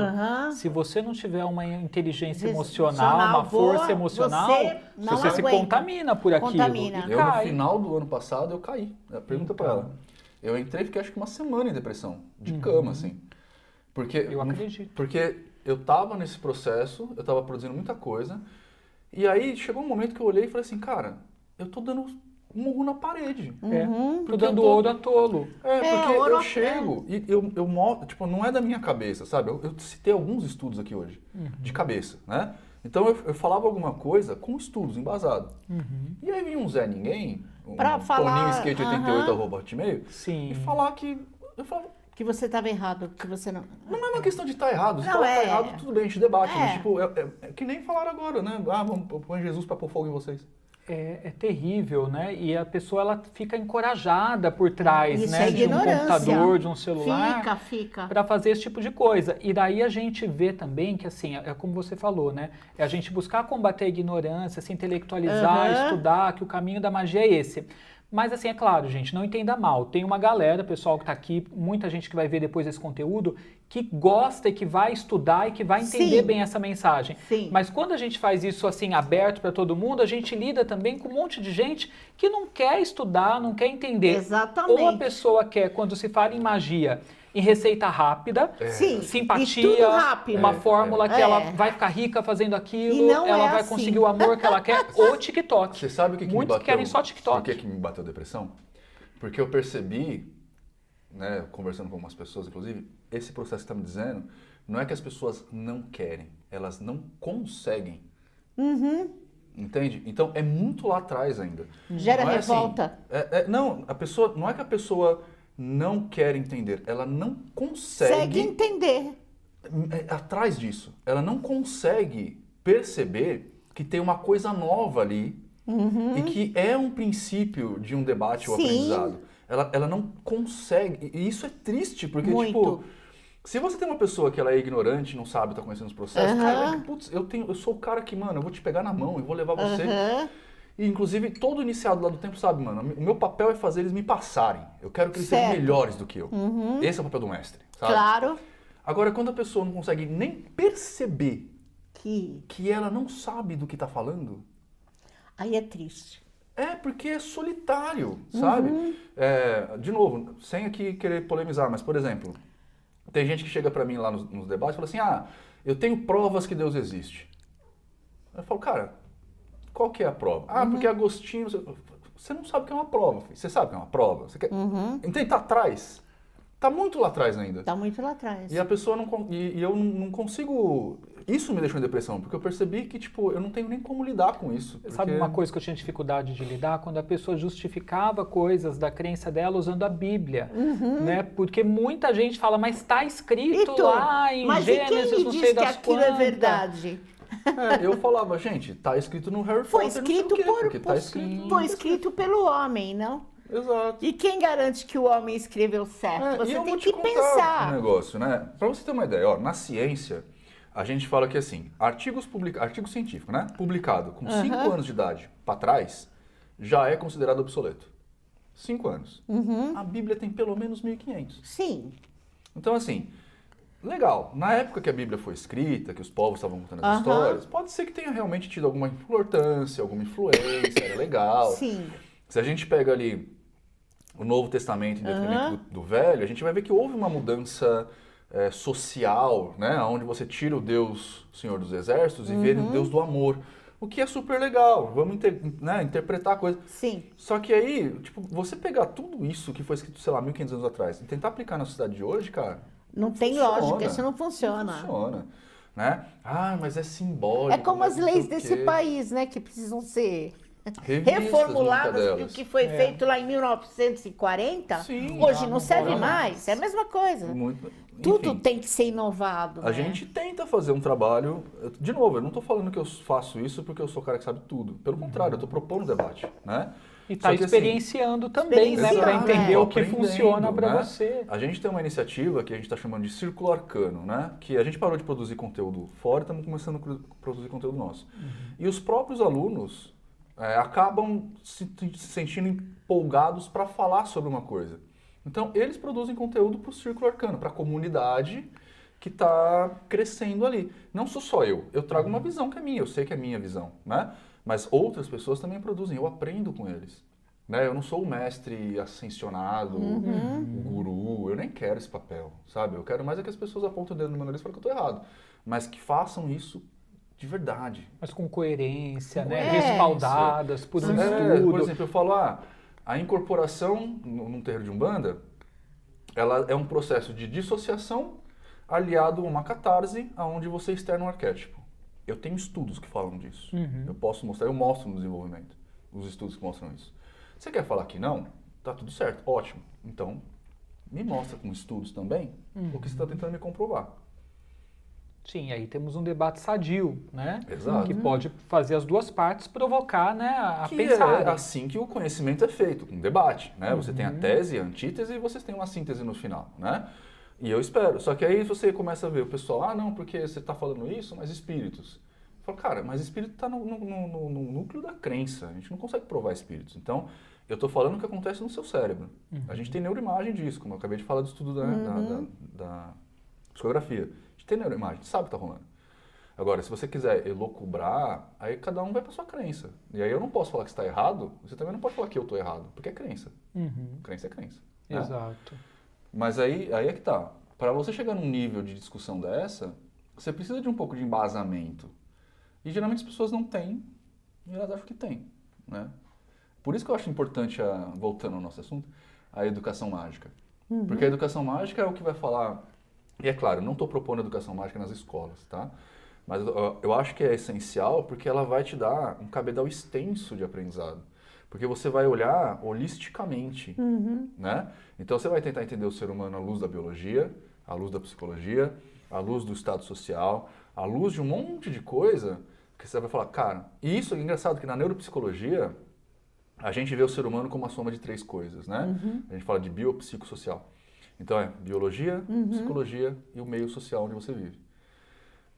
se você não tiver uma inteligência emocional, uma força emocional, você se contamina por aquilo. Contamina. Eu, no final do ano passado, eu caí. Pergunta pra ela. Eu entrei e fiquei, acho que uma semana em depressão, de cama, assim. Porque, Eu acredito. Porque eu tava nesse processo, eu tava produzindo muita coisa, e aí chegou um momento que eu olhei e falei assim, cara, eu tô dando um murro na parede. Tô dando ouro a tolo. Porque ouro eu chego e eu mostro, tipo, não é da minha cabeça, sabe? Eu citei alguns estudos aqui hoje, de cabeça, né? Então eu falava alguma coisa com estudos embasados. E aí vinha um Zé Ninguém, Pra falar, toninhoskate88@hotmail, Sim. e falar que... Eu falava, Que você estava errado, que você não... não é uma questão de estar errado. Se Não, tá errado, tudo bem, a gente debate. Mas, É. tipo, é que nem falaram agora, né? Ah, vamos pôr Jesus pra pôr fogo em vocês. É terrível, né? E a pessoa ela fica encorajada por trás, Isso né? é De um ignorância. computador, de um celular. Fica. Para fazer esse tipo de coisa. E daí a gente vê também que, assim, é como você falou, né? É a gente buscar combater a ignorância, se intelectualizar, estudar, que o caminho da magia é esse. Mas, assim, é claro, gente, não entenda mal. Tem uma galera, pessoal que está aqui, muita gente que vai ver depois esse conteúdo, que gosta e que vai estudar e que vai entender bem essa mensagem. Sim. Mas quando a gente faz isso, assim, aberto para todo mundo, a gente lida também com um monte de gente que não quer estudar, não quer entender. Exatamente. Ou a pessoa quer, quando se fala em magia, em receita rápida, Sim. simpatia, E tudo rápido. uma fórmula que ela É. vai ficar rica fazendo aquilo, E não ela é vai assim. conseguir o amor que ela quer, ou TikTok. Você sabe o que me Muitos bateu? querem só TikTok. Por que me bateu depressão? Porque eu percebi, né, conversando com algumas pessoas, inclusive, esse processo que está me dizendo, não é que as pessoas não querem, elas não conseguem. Entende? Então, é muito lá atrás ainda. Gera Não é assim, revolta. não, a pessoa, não é que a pessoa não quer entender, ela não consegue... Consegue entender. atrás disso. Ela não consegue perceber que tem uma coisa nova ali e que é um princípio de um debate ou Sim. aprendizado. Ela não consegue. E isso é triste, porque, Muito. tipo, se você tem uma pessoa que ela é ignorante, não sabe, tá conhecendo os processos, cara, putz, eu sou o cara que, mano, eu vou te pegar na mão, eu vou levar você. E, inclusive, todo iniciado lá do tempo sabe, mano, o meu papel é fazer eles me passarem. Eu quero que eles sejam Certo. melhores do que eu. Esse é o papel do mestre, sabe? Claro Agora, quando a pessoa não consegue nem perceber que... que ela não sabe do que tá falando, Aí é triste. é porque é solitário, sabe? De novo, sem aqui querer polemizar, mas, por exemplo, tem gente que chega pra mim lá nos debates e fala assim, ah, eu tenho provas que Deus existe. Eu falo, cara, qual que é a prova? Ah, porque Agostinho... Você não sabe o que é uma prova, filho. Você sabe o que é uma prova. Você quer... Entende? Tá atrás. Tá muito lá atrás ainda. Tá muito lá atrás. E a pessoa não... E eu não consigo... Isso me deixou em depressão, porque eu percebi que, tipo, eu não tenho nem como lidar com isso. Sabe uma coisa que eu tinha dificuldade de lidar? Quando a pessoa justificava coisas da crença dela usando a Bíblia, né? Porque muita gente fala, mas está escrito lá em Mas Gênesis, e quem não me sei diz que das aquilo é quantas. verdade? Eu falava, gente, tá escrito no Harry Foi Potter, não sei o escrito quê, por... porque tá escrito... Foi escrito pelo homem, não? Exato. E quem garante que o homem escreveu certo? E Você eu tem vou que te contar pensar. um negócio, né? Pra você ter uma ideia, ó, na ciência, a gente fala que, assim, artigo científico, né? Publicado com 5 anos de idade pra trás, já é considerado obsoleto. 5 anos. A Bíblia tem pelo menos 1.500. Sim. Então, assim, legal. Na época que a Bíblia foi escrita, que os povos estavam contando as histórias, pode ser que tenha realmente tido alguma importância, alguma influência, era legal. Sim. Se a gente pega ali o Novo Testamento em detrimento do Velho, a gente vai ver que houve uma mudança social, né? Onde você tira o Deus Senhor dos Exércitos e vê o Deus do amor. O que é super legal. Vamos interpretar a coisa. Sim. Só que aí, tipo, você pegar tudo isso que foi escrito, sei lá, 1.500 anos atrás e tentar aplicar na sociedade de hoje, cara... Não tem funciona. lógica, isso não funciona. Não funciona. Né? Ah, mas é simbólico. É como mas as não sei leis o desse quê. país, né? Que precisam ser Revistas, reformuladas. muitas O delas. que foi feito lá em 1940, Sim, hoje não serve não mais. É a mesma coisa. Muito, Tudo enfim. tem que ser inovado. A né? gente tenta fazer um trabalho. De novo, eu não estou falando que eu faço isso porque eu sou o cara que sabe tudo. Pelo contrário, eu estou propondo debate, né? E está Só que, assim, experienciando também, né? experienciando, Para entender é. o que Aprendendo, funciona para né? você. A gente tem uma iniciativa que a gente está chamando de Círculo Arcano, né? Que a gente parou de produzir conteúdo fora e estamos começando a produzir conteúdo nosso. E os próprios alunos acabam se sentindo empolgados para falar sobre uma coisa. Então, eles produzem conteúdo para o Círculo Arcano, para a comunidade que está crescendo ali. Não sou só eu trago uma visão que é minha, eu sei que é minha visão, né? Mas outras pessoas também produzem, eu aprendo com eles. Né? Eu não sou o mestre ascensionado, o guru, eu nem quero esse papel, sabe? Eu quero mais é que as pessoas apontem o dedo no meu nariz e falem que eu estou errado. mas que façam isso de verdade. Mas com coerência, né? É. Respaldadas por um É, estudo. por exemplo, eu falo, a incorporação num terreiro de Umbanda, ela é um processo de dissociação aliado a uma catarse, aonde você externa um arquétipo. Eu tenho estudos que falam disso. Eu posso mostrar, eu mostro no desenvolvimento, os estudos que mostram isso. Você quer falar que não? Tá tudo certo, ótimo. Então, me mostra com estudos também o que você está tentando me comprovar. Sim, aí temos um debate sadio, né? Exato. Que pode fazer as duas partes provocar, né, a Que pensar. é assim que o conhecimento é feito, com debate, né? Você tem a tese, a antítese e vocês têm uma síntese no final, né? E eu espero. Só que aí você começa a ver o pessoal, não, porque você está falando isso, mas espíritos. Eu falo, cara, mas espírito está no núcleo da crença. A gente não consegue provar espíritos. Então, eu estou falando o que acontece no seu cérebro. A gente tem neuroimagem disso, como eu acabei de falar do estudo da psicografia. A gente tem neuroimagem, a gente sabe o que está rolando. Agora, se você quiser elocubrar, aí cada um vai para sua crença. E aí eu não posso falar que está errado, você também não pode falar que eu estou errado, porque é crença. Crença é crença. Né? Exato. Mas aí é que tá. Para você chegar num nível de discussão dessa, você precisa de um pouco de embasamento. E geralmente as pessoas não têm, e elas acham que têm, né? Por isso que eu acho importante, voltando ao nosso assunto, a educação mágica. Porque a educação mágica é o que vai falar... E é claro, eu não estou propondo educação mágica nas escolas, tá? Mas eu acho que é essencial porque ela vai te dar um cabedal extenso de aprendizado. Porque você vai olhar holisticamente, né? Então você vai tentar entender o ser humano à luz da biologia, à luz da psicologia, à luz do estado social, à luz de um monte de coisa que você vai falar, cara... E isso é engraçado, que na neuropsicologia a gente vê o ser humano como a soma de 3 coisas, né? A gente fala de biopsicossocial. Então é biologia, psicologia e o meio social onde você vive.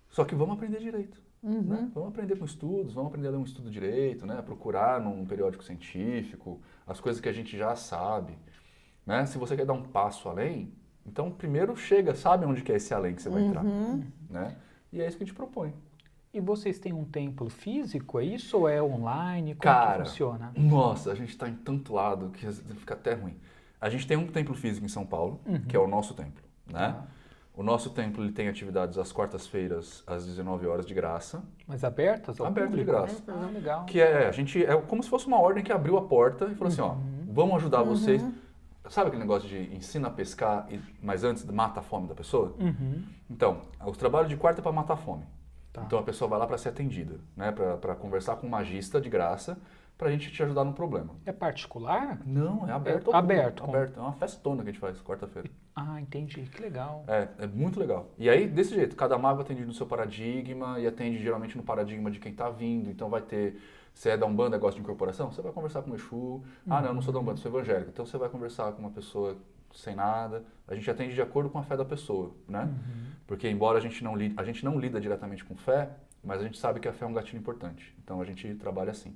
Só que vamos aprender direito. Né? Vamos aprender com estudos, vamos aprender a ler um estudo direito, né? Procurar num periódico científico, as coisas que a gente já sabe. Né? Se você quer dar um passo além, então primeiro sabe onde que é esse além que você vai entrar. Né? E é isso que a gente propõe. E vocês têm um templo físico, é isso? Ou é online? Como Cara, que funciona? Nossa, a gente está em tanto lado que fica até ruim. A gente tem um templo físico em São Paulo, que é o nosso templo, né? O nosso templo ele tem atividades às quartas-feiras, às 19 horas de graça. Mas abertas ao Aberto de público? graça. Ah, legal. Que a gente é como se fosse uma ordem que abriu a porta e falou assim, ó, vamos ajudar vocês. Sabe aquele negócio de ensina a pescar, mas antes mata a fome da pessoa? Então, o trabalho de quarta é para matar a fome. Tá. Então a pessoa vai lá para ser atendida, né? Para conversar com um magista de graça, para a gente te ajudar no problema. É particular? Não, é aberto. Aberto. Aberto. É uma festona que a gente faz quarta-feira. Ah, entendi. Que legal. É muito legal. E aí, desse jeito, cada mago atende no seu paradigma e atende geralmente no paradigma de quem está vindo. Então vai ter, se é da Umbanda, gosta de incorporação, você vai conversar com o Exu. Ah, não, eu não sou da Umbanda, sou evangélico. Então você vai conversar com uma pessoa sem nada. A gente atende de acordo com a fé da pessoa, né? Porque embora a gente não lida diretamente com fé, mas a gente sabe que a fé é um gatilho importante. Então a gente trabalha assim.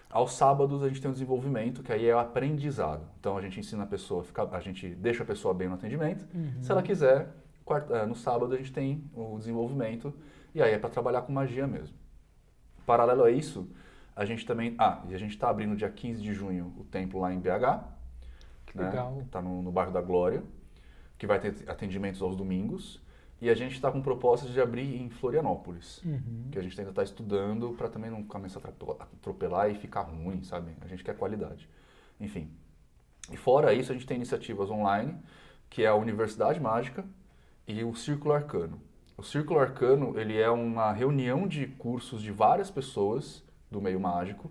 Aos sábados a gente tem um desenvolvimento, que aí é o aprendizado. Então a gente ensina a pessoa, a gente deixa a pessoa bem no atendimento. Se ela quiser, no sábado a gente tem o desenvolvimento, e aí é para trabalhar com magia mesmo. Paralelo a isso, a gente também... e a gente está abrindo dia 15 de junho o templo lá em BH. Que legal. Está no bairro da Glória, que vai ter atendimentos aos domingos. E a gente está com propostas de abrir em Florianópolis, que a gente ainda está estudando para também não começar a atropelar e ficar ruim, sabe? A gente quer qualidade. Enfim. E fora isso, a gente tem iniciativas online, que é a Universidade Mágica e o Círculo Arcano. O Círculo Arcano, ele é uma reunião de cursos de várias pessoas do meio mágico,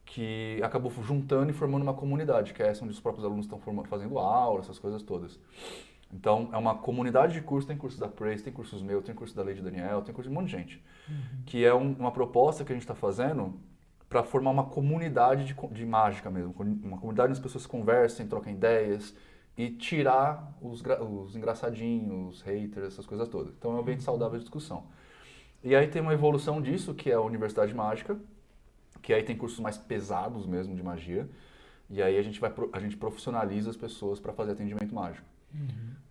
que acabou juntando e formando uma comunidade, que é essa onde os próprios alunos estão fazendo aula, essas coisas todas. Então, é uma comunidade de cursos, tem curso da Praise, tem cursos meus, tem curso da Lady Daniel, tem curso de um monte de gente. Que é uma proposta que a gente está fazendo para formar uma comunidade de mágica mesmo. Uma comunidade onde as pessoas conversem, trocam ideias e tirar os engraçadinhos, os haters, essas coisas todas. Então, é um ambiente saudável de discussão. E aí tem uma evolução disso, que é a Universidade Mágica, que aí tem cursos mais pesados mesmo de magia. E aí a gente profissionaliza as pessoas para fazer atendimento mágico.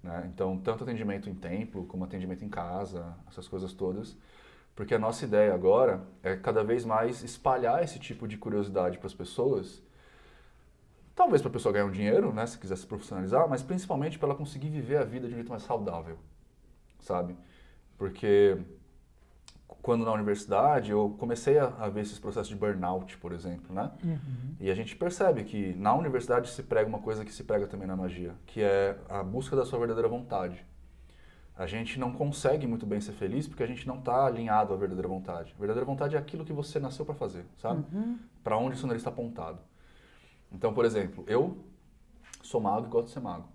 Né? Então, tanto atendimento em templo, como atendimento em casa, essas coisas todas. Porque a nossa ideia agora é cada vez mais espalhar esse tipo de curiosidade para as pessoas. Talvez para a pessoa ganhar um dinheiro, né, se quiser se profissionalizar, mas principalmente para ela conseguir viver a vida de um jeito mais saudável, sabe? Porque quando na universidade eu comecei a ver esses processos de burnout, por exemplo, né? E a gente percebe que na universidade se prega uma coisa que se prega também na magia, que é a busca da sua verdadeira vontade. A gente não consegue muito bem ser feliz porque a gente não está alinhado à verdadeira vontade. A verdadeira vontade é aquilo que você nasceu para fazer, sabe? Para onde o seu nariz está apontado. Então, por exemplo, eu sou mago e gosto de ser mago.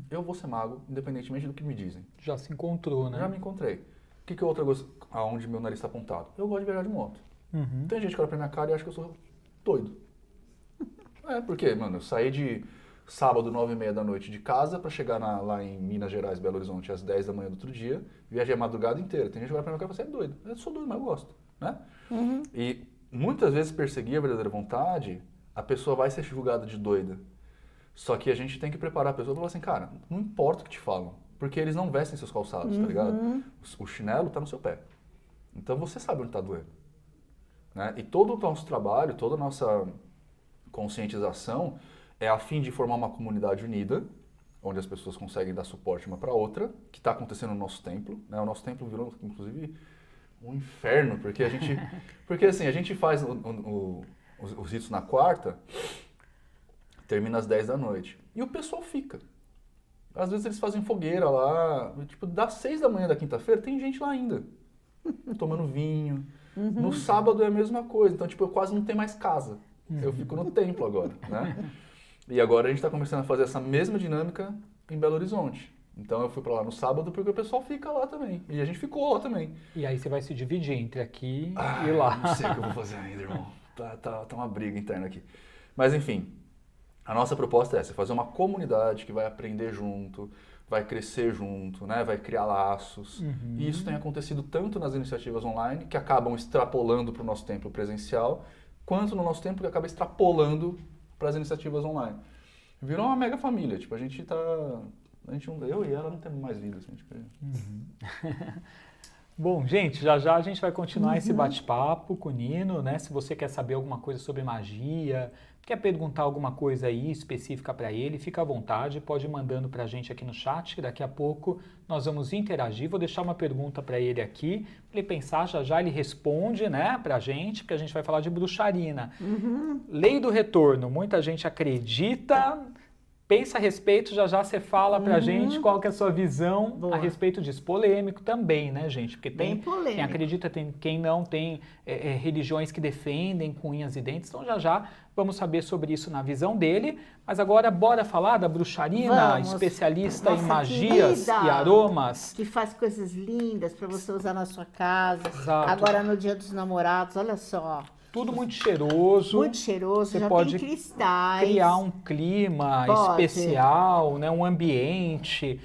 Eu vou ser mago independentemente do que me dizem. Já se encontrou, né? Já me encontrei. O que outra coisa, aonde meu nariz está apontado? Eu gosto de viajar de moto. Tem gente que olha pra minha cara e acha que eu sou doido. Porque, mano, eu saí de sábado, 9h30 da noite de casa pra chegar lá em Minas Gerais, Belo Horizonte, às 10 da manhã do outro dia. Viajei a madrugada inteira. Tem gente que olha pra minha cara e fala, você é doido. Eu sou doido, mas eu gosto, né? E muitas vezes perseguir a verdadeira vontade, a pessoa vai ser julgada de doida. Só que a gente tem que preparar a pessoa pra falar assim, cara, não importa o que te falam. Porque eles não vestem seus calçados, tá ligado? O chinelo tá no seu pé. Então você sabe onde tá doendo. Né? E todo o nosso trabalho, toda a nossa conscientização é a fim de formar uma comunidade unida, onde as pessoas conseguem dar suporte uma para outra, que está acontecendo no nosso templo. Né? O nosso templo virou, inclusive, um inferno, porque a gente, a gente faz os ritos na quarta, termina às 10 da noite, e o pessoal fica. Às vezes eles fazem fogueira lá, tipo, das 6 da manhã da quinta-feira tem gente lá ainda, tomando vinho. No sábado é a mesma coisa, então tipo, eu quase não tenho mais casa. Eu fico no templo agora, né? E agora a gente está começando a fazer essa mesma dinâmica em Belo Horizonte. Então eu fui para lá no sábado porque o pessoal fica lá também. E a gente ficou lá também. E aí você vai se dividir entre aqui e lá. Não sei o que eu vou fazer ainda, irmão. Tá uma briga interna aqui. Mas enfim, a nossa proposta é essa, fazer uma comunidade que vai aprender junto, vai crescer junto, né? Vai criar laços. E isso tem acontecido tanto nas iniciativas online, que acabam extrapolando para o nosso templo presencial, quanto no nosso templo que acaba extrapolando para as iniciativas online. Virou uma mega família, tipo, eu e ela não temos mais vida, assim, tipo... Bom, gente, já já a gente vai continuar esse bate-papo com o Nino, né? Se você quer saber alguma coisa sobre magia, quer perguntar alguma coisa aí específica para ele, fica à vontade, pode ir mandando para a gente aqui no chat, que daqui a pouco nós vamos interagir. Vou deixar uma pergunta para ele aqui, para ele pensar, já já ele responde, né, para a gente, porque a gente vai falar de bruxarina. Lei do retorno, muita gente acredita... Pensa a respeito, já já você fala pra gente qual que é a sua visão a respeito disso. Polêmico também, né, gente? Porque tem quem acredita, tem quem não, tem religiões que defendem com unhas e dentes. Então já já vamos saber sobre isso na visão dele. Mas agora bora falar da bruxarina, especialista em magias e aromas. Que faz coisas lindas para você usar na sua casa. Exato. Agora no Dia dos Namorados, olha só. Tudo muito cheiroso. Muito cheiroso, Você já pode tem cristais. criar um clima especial, né, um ambiente.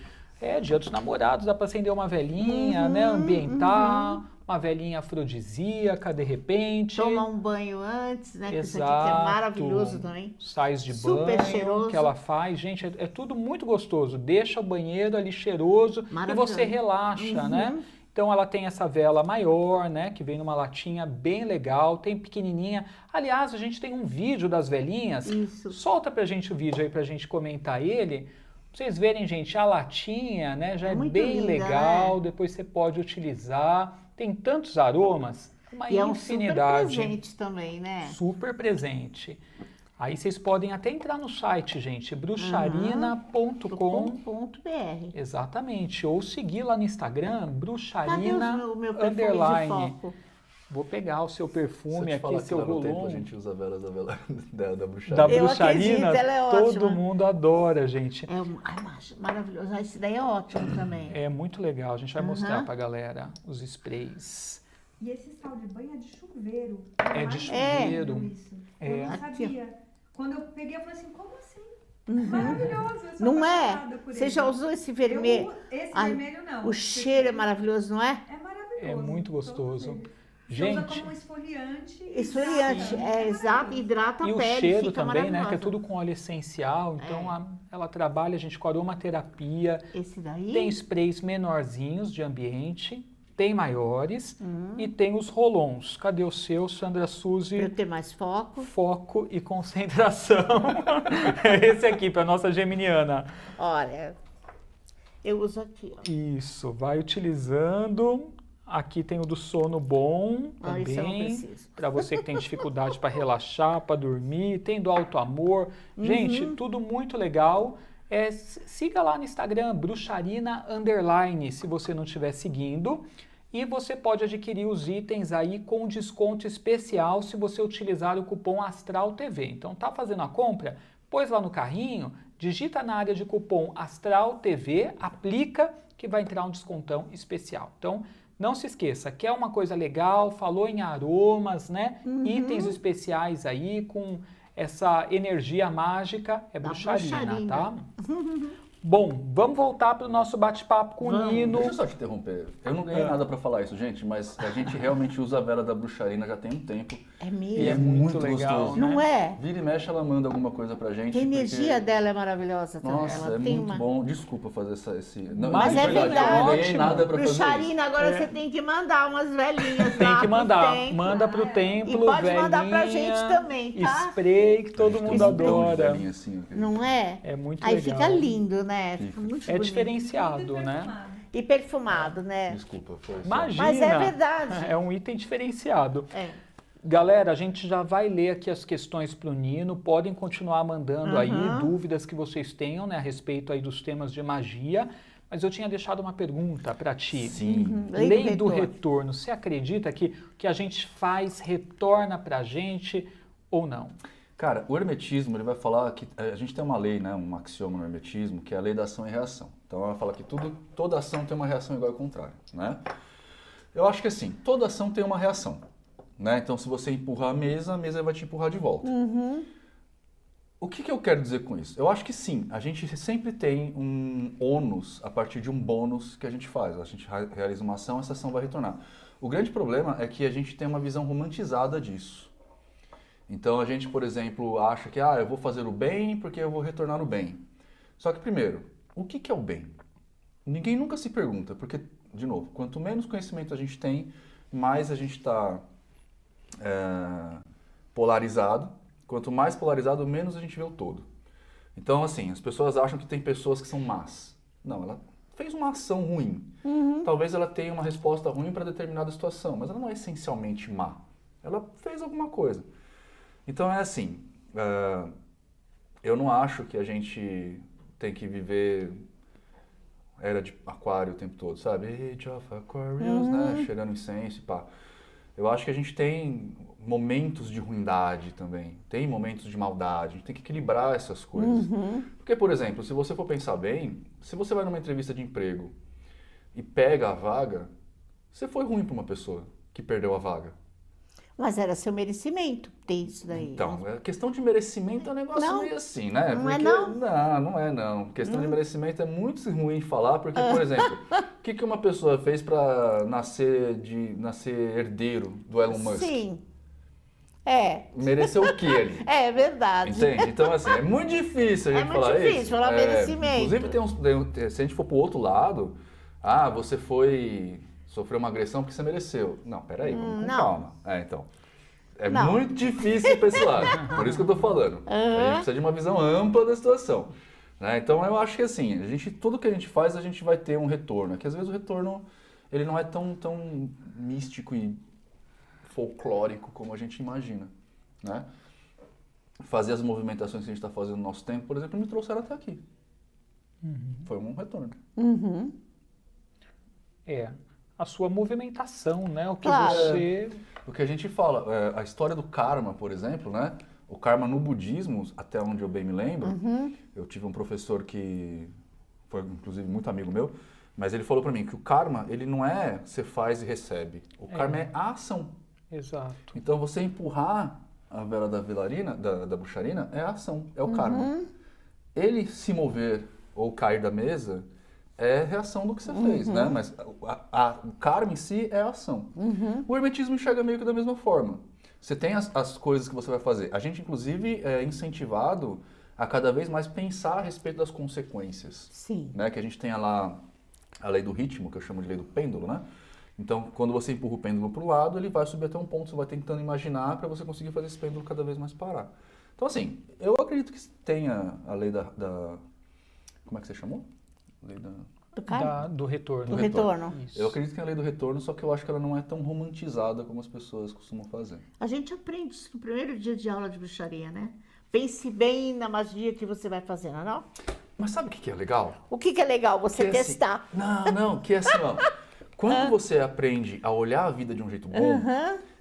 Dia dos Namorados, dá para acender uma velinha, né, ambientar, uma velinha afrodisíaca, de repente. Tomar um banho antes, né, que isso aqui Exato. que é maravilhoso também. Sais de Super banho cheiroso. que ela faz. Gente, é tudo muito gostoso. Deixa o banheiro ali cheiroso e você relaxa, né? Então ela tem essa vela maior, né, que vem numa latinha bem legal, tem pequenininha. Aliás, a gente tem um vídeo das velinhas. Isso. Solta pra gente o vídeo aí pra gente comentar ele. Pra vocês verem, gente, a latinha, né, já é muito bem linda, legal, né? depois você pode utilizar. Tem tantos aromas, uma E é um infinidade. super presente também, né? Super presente. Aí vocês podem até entrar no site, gente, bruxarina.com. .br. Exatamente. Ou seguir lá no Instagram, Cadê bruxarina o meu perfume underline. de foco? Vou pegar o seu perfume aqui, seu tempo, rolon. a gente usa velas da bruxaria. Da Eu bruxarina, acredito, ela é todo ótima. mundo adora, gente. Maravilhoso. Esse daí é ótimo também. É muito legal, a gente vai mostrar pra galera os sprays. E esse sal de banho é de chuveiro. É de chuveiro. Isso. Eu não Aqui, sabia. Quando eu peguei, eu falei assim, como assim? Maravilhoso. eu sou Não é? apaixonada por Você ele. já usou esse vermelho? Esse Ai, vermelho não. O cheiro é maravilhoso, não é? É maravilhoso. É muito todos gostoso. eles. Você usa Gente, como um esfoliante. Esfoliante, hidrata. exato, hidrata e a o pele, cheiro fica também, né? Que é maravilhosa. tudo com óleo essencial. Então ela trabalha, gente, com aromaterapia. Esse daí? Tem sprays menorzinhos de ambiente, tem maiores e tem os rolons. Cadê o seu, Sandra Pra Suzy? eu ter mais foco. Foco e concentração. É esse aqui, para nossa geminiana. Olha, Eu uso aqui, ó. Isso, vai utilizando. Aqui tem o do sono bom Isso eu não também, preciso. para você que tem dificuldade para relaxar, para dormir. Tem do alto amor. Gente, tudo muito legal. Siga lá no Instagram, Bruxarina _, se você não estiver seguindo. E você pode adquirir os itens aí com desconto especial se você utilizar o cupom Astral TV. Então, tá fazendo a compra? Pôs lá no carrinho, digita na área de cupom Astral TV, aplica que vai entrar um descontão especial. Então, não se esqueça, quer uma coisa legal, falou em aromas, né? Itens especiais aí com essa energia mágica, é Da bruxarina, bruxarina. tá? Bom, vamos voltar para o nosso bate-papo com o Nino. Deixa eu só te interromper. Eu não ganhei nada pra falar isso, gente, mas a gente realmente usa a vela da bruxarina já tem um tempo. É E é mesmo. muito legal, gostoso. né? Não é? Vira e mexe, ela manda alguma coisa pra gente. A energia porque... dela é maravilhosa também. Nossa, ela é tem muito uma... bom. Desculpa fazer esse... Não, Mas de é Eu não verdade. ganhei nada pra fazer isso. Bruxarina, agora você tem que mandar umas velhinhas Tem lá que pro mandar, templo. manda pro templo, E pode velhinha, mandar pra gente também, tá? spray que todo A gente mundo tem um montão de adora. velhinha assim, ó. Não é? É muito Aí legal. fica lindo, né? Fica muito É bonito. diferenciado, né? E perfumado, né? Desculpa, foi só... Imagina, Mas é verdade. é um item diferenciado. É. Galera, a gente já vai ler aqui as questões para o Nino, podem continuar mandando aí dúvidas que vocês tenham, né, a respeito aí dos temas de magia, mas eu tinha deixado uma pergunta para ti. Sim. Lei do retorno, você acredita que o que a gente faz retorna para a gente ou não? Cara, o hermetismo, ele vai falar que a gente tem uma lei, né, um axioma no hermetismo, que é a lei da ação e reação. Então, ela fala que toda ação tem uma reação igual e contrária, né? Eu acho que assim, toda ação tem uma reação, né? Então, se você empurrar a mesa vai te empurrar de volta. O que eu quero dizer com isso? Eu acho que sim, a gente sempre tem um ônus a partir de um bônus que a gente faz. A gente realiza uma ação, essa ação vai retornar. O grande problema é que a gente tem uma visão romantizada disso. Então a gente, por exemplo, acha que eu vou fazer o bem porque eu vou retornar o bem. Só que primeiro, o que é o bem? Ninguém nunca se pergunta, porque, de novo, quanto menos conhecimento a gente tem, mais a gente está polarizado. Quanto mais polarizado, menos a gente vê o todo. Então, assim, as pessoas acham que tem pessoas que são más. Não, ela fez uma ação ruim. Talvez ela tenha uma resposta ruim para determinada situação, mas ela não é essencialmente má. Ela fez alguma coisa. Então é assim, eu não acho que a gente tem que viver era de aquário o tempo todo, sabe? Age of Aquarius, né? Cheirando incenso e pá. Eu acho que a gente tem momentos de ruindade também, tem momentos de maldade, a gente tem que equilibrar essas coisas. Porque, por exemplo, se você for pensar bem, se você vai numa entrevista de emprego e pega a vaga, você foi ruim para uma pessoa que perdeu a vaga. Mas era seu merecimento ter isso daí. Então, a questão de merecimento é um negócio Não. meio assim, né? Não é Porque, não? não é não. Questão de merecimento é muito ruim de falar, porque, por exemplo, o que uma pessoa fez para nascer herdeiro do Elon Musk? Sim. É. Mereceu o que ali? É verdade. Entende? Então, assim, é muito difícil a gente muito falar isso. difícil falar merecimento. Inclusive, se a gente for pro outro lado, você sofreu uma agressão porque você mereceu. Não, peraí, vamos com não. calma. Então. É Não. muito difícil para esse lado. Por isso que eu tô falando. A gente precisa de uma visão ampla da situação. Né? Então, eu acho que assim, tudo que a gente faz, a gente vai ter um retorno. É que às vezes o retorno, ele não é tão místico e folclórico como a gente imagina, né? Fazer as movimentações que a gente está fazendo no nosso tempo, por exemplo, me trouxeram até aqui. Foi um retorno. A sua movimentação, né? O que Claro. você... O que a gente fala, a história do karma, por exemplo, né? O karma no budismo, até onde eu bem me lembro, eu tive um professor que foi, inclusive, muito amigo meu, mas ele falou para mim que o karma, ele não é você faz e recebe. O karma é a ação. Exato. Então, você empurrar a vela da velarina, da bruxarina, é a ação, é o karma. Ele se mover ou cair da mesa é reação do que você fez, né? Mas o karma em si é a ação. O hermetismo enxerga meio que da mesma forma. Você tem as coisas que você vai fazer. A gente, inclusive, é incentivado a cada vez mais pensar a respeito das consequências. Sim. Né? Que a gente tem lá a lei do ritmo, que eu chamo de lei do pêndulo, né? Então, quando você empurra o pêndulo para o lado, ele vai subir até um ponto, você vai tentando imaginar para você conseguir fazer esse pêndulo cada vez mais parar. Então, assim, eu acredito que tenha a lei da... Como é que você chamou? Lei da... Do cara? do retorno. Do retorno. Isso. Eu acredito que é a lei do retorno, só que eu acho que ela não é tão romantizada como as pessoas costumam fazer. A gente aprende isso no primeiro dia de aula de bruxaria, né? Pense bem na magia que você vai fazer, não é não? Mas sabe o que é legal? O que é legal? Você Que é assim- testar. Não, que é assim, ó. Quando você aprende a olhar a vida de um jeito bom,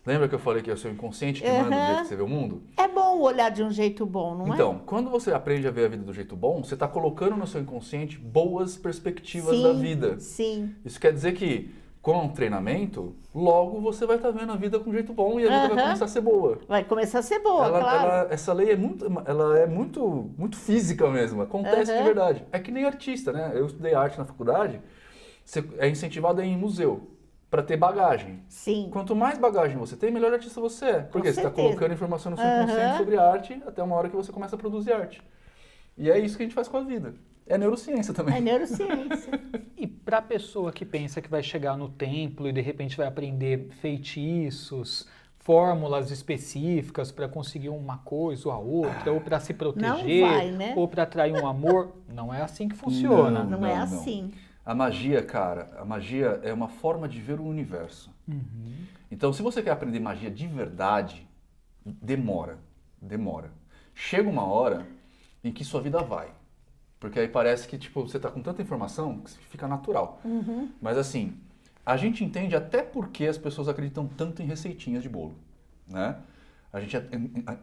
lembra que eu falei que é o seu inconsciente que manda o jeito que você vê o mundo? É bom olhar de um jeito bom, não é? Então, quando você aprende a ver a vida do jeito bom, você está colocando no seu inconsciente boas perspectivas Sim, da vida. sim. Isso quer dizer que, com o treinamento, logo você vai estar vendo a vida com um jeito bom e a vida vai começar a ser boa. Vai começar a ser boa, claro. Essa lei é muito física mesmo, acontece de verdade. É que nem artista, né? Eu estudei arte na faculdade, você é incentivado a ir em museu para ter bagagem. Sim. Quanto mais bagagem você tem, melhor artista você é. Porque você está certeza. colocando informação no seu inconsciente sobre arte até uma hora que você começa a produzir arte. E é isso que a gente faz com a vida. É neurociência também. É neurociência. E para a pessoa que pensa que vai chegar no templo e de repente vai aprender feitiços, fórmulas específicas para conseguir uma coisa ou a outra, ou para se proteger, Não vai, né? ou para atrair um amor, não é assim que funciona. Não é assim. A magia, cara, a magia é uma forma de ver o universo. Então, se você quer aprender magia de verdade, demora. Chega uma hora em que sua vida vai. Porque aí parece que tipo, você está com tanta informação que fica natural. Mas assim, a gente entende até porque as pessoas acreditam tanto em receitinhas de bolo. Né? A gente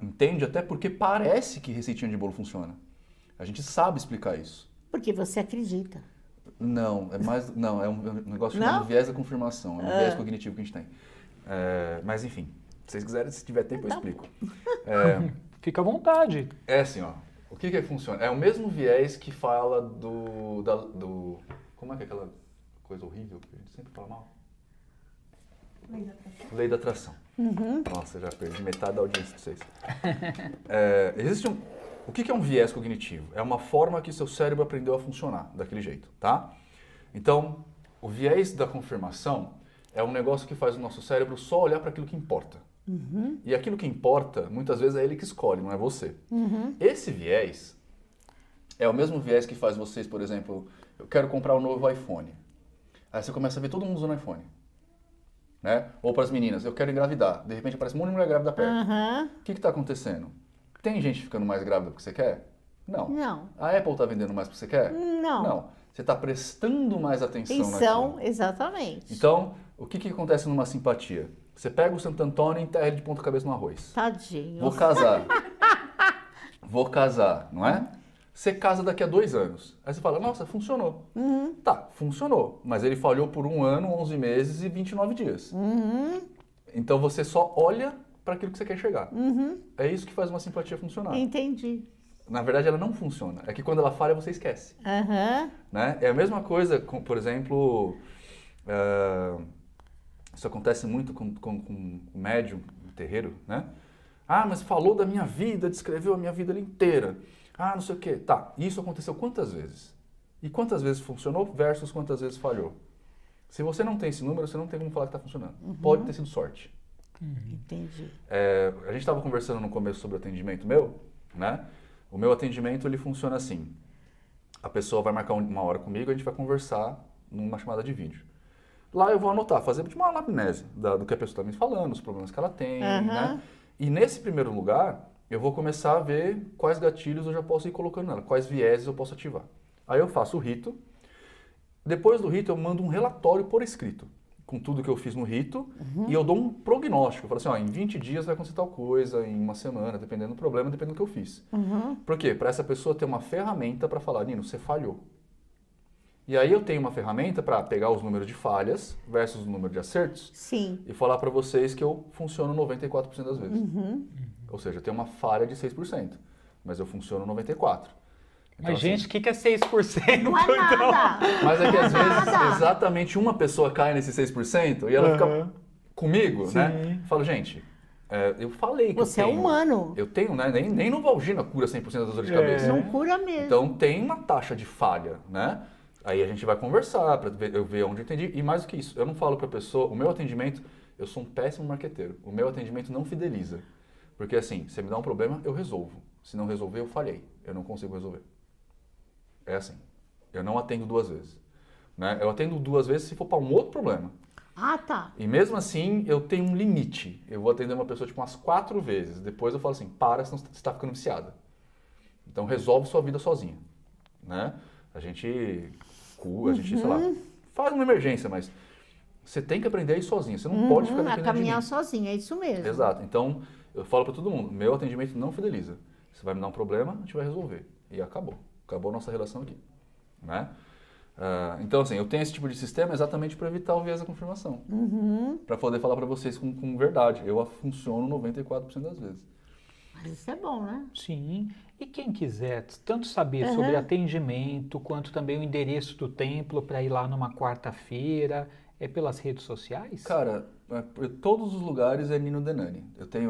entende até porque parece que receitinha de bolo funciona. A gente sabe explicar isso. Porque você acredita. Não, é um negócio chamado viés da confirmação, é um viés cognitivo que a gente tem. Mas enfim, se vocês quiserem, se tiver tempo eu explico. Fica à vontade. É assim, ó, o que funciona? É o mesmo viés que fala do como é que é aquela coisa horrível que a gente sempre fala mal? Lei da atração. Nossa, já perdi metade da audiência de vocês. O que é um viés cognitivo? É uma forma que seu cérebro aprendeu a funcionar daquele jeito, tá? Então, o viés da confirmação é um negócio que faz o nosso cérebro só olhar para aquilo que importa. E aquilo que importa, muitas vezes, é ele que escolhe, não é você. Esse viés é o mesmo viés que faz vocês, por exemplo, eu quero comprar um novo iPhone. Aí você começa a ver todo mundo usando iPhone. Né? Ou para as meninas, eu quero engravidar. De repente aparece um monte de mulher grávida perto. O que está acontecendo? Tem gente ficando mais grávida porque você quer? Não. Não. A Apple está vendendo mais porque você quer? Não. Não. Você está prestando mais atenção naquilo. Exatamente. Então, o que acontece numa simpatia? Você pega o Santo Antônio e enterra ele de ponta cabeça no arroz. Tadinho. Vou casar, não é? Você casa daqui a 2 anos. Aí você fala, nossa, funcionou. Tá, funcionou. Mas ele falhou por 1 ano, 11 meses e 29 dias. Então você só olha para aquilo que você quer chegar. É isso que faz uma simpatia funcionar. Entendi. Na verdade, ela não funciona. É que quando ela falha, você esquece. Né? É a mesma coisa, com, por exemplo, isso acontece muito com o médium, o terreiro, né? Ah, mas falou da minha vida, descreveu a minha vida inteira. Ah, não sei o quê. Tá, isso aconteceu quantas vezes? E quantas vezes funcionou versus quantas vezes falhou? Se você não tem esse número, você não tem como falar que está funcionando. Pode ter sido sorte. Entendi. A gente estava conversando no começo sobre o atendimento meu, né? O meu atendimento, ele funciona assim. A pessoa vai marcar uma hora comigo, a gente vai conversar numa chamada de vídeo. Lá eu vou anotar, fazer uma anamnese do que a pessoa está me falando, os problemas que ela tem, né? E nesse primeiro lugar, eu vou começar a ver quais gatilhos eu já posso ir colocando nela, quais vieses eu posso ativar. Aí eu faço o rito. Depois do rito, eu mando um relatório por escrito, com tudo que eu fiz no rito, e eu dou um prognóstico. Eu falo assim, ó, em 20 dias vai acontecer tal coisa, em 1 semana, dependendo do problema, dependendo do que eu fiz. Por quê? Para essa pessoa ter uma ferramenta para falar, Nino, você falhou. E aí eu tenho uma ferramenta para pegar os números de falhas versus o número de acertos. Sim. E falar para vocês que eu funciono 94% das vezes. Ou seja, eu tenho uma falha de 6%, mas eu funciono 94%. Então, Mas, gente, o que é 6%? Não é nada. Mas é que às vezes exatamente uma pessoa cai nesse 6% e ela fica comigo, né? Eu falo, gente, eu falei que você eu tenho. É humano. Eu tenho, né? Nem Novalgina cura 100% das dores de cabeça. Não cura mesmo. Então tem uma taxa de falha, né? Aí a gente vai conversar para eu ver onde eu entendi. E mais do que isso, eu não falo para a pessoa, o meu atendimento, eu sou um péssimo marqueteiro. O meu atendimento não fideliza. Porque assim, você me dá um problema, eu resolvo. Se não resolver, eu falhei. Eu não consigo resolver. É assim. Eu não atendo 2 vezes. né? Eu atendo 2 vezes se for para um outro problema. Ah, tá. E mesmo assim, eu tenho um limite. Eu vou atender uma pessoa tipo umas 4 vezes. Depois eu falo assim, para, senão você está ficando viciada. Então resolve sua vida sozinha, né? A gente, sei lá, faz uma emergência, mas você tem que aprender a ir sozinha. Você não pode ficar A dependendo de mim. caminhar sozinha, é isso mesmo. Exato. Então, eu falo para todo mundo, meu atendimento não fideliza. Você vai me dar um problema, a gente vai resolver. E acabou. Acabou a nossa relação aqui, né? Então, assim, eu tenho esse tipo de sistema exatamente para evitar o viés da confirmação. Para poder falar para vocês com verdade. Eu funciono 94% das vezes. Mas isso é bom, né? Sim. E quem quiser tanto saber sobre atendimento, quanto também o endereço do templo para ir lá numa quarta-feira, é pelas redes sociais? Cara, por todos os lugares é Nino Denani.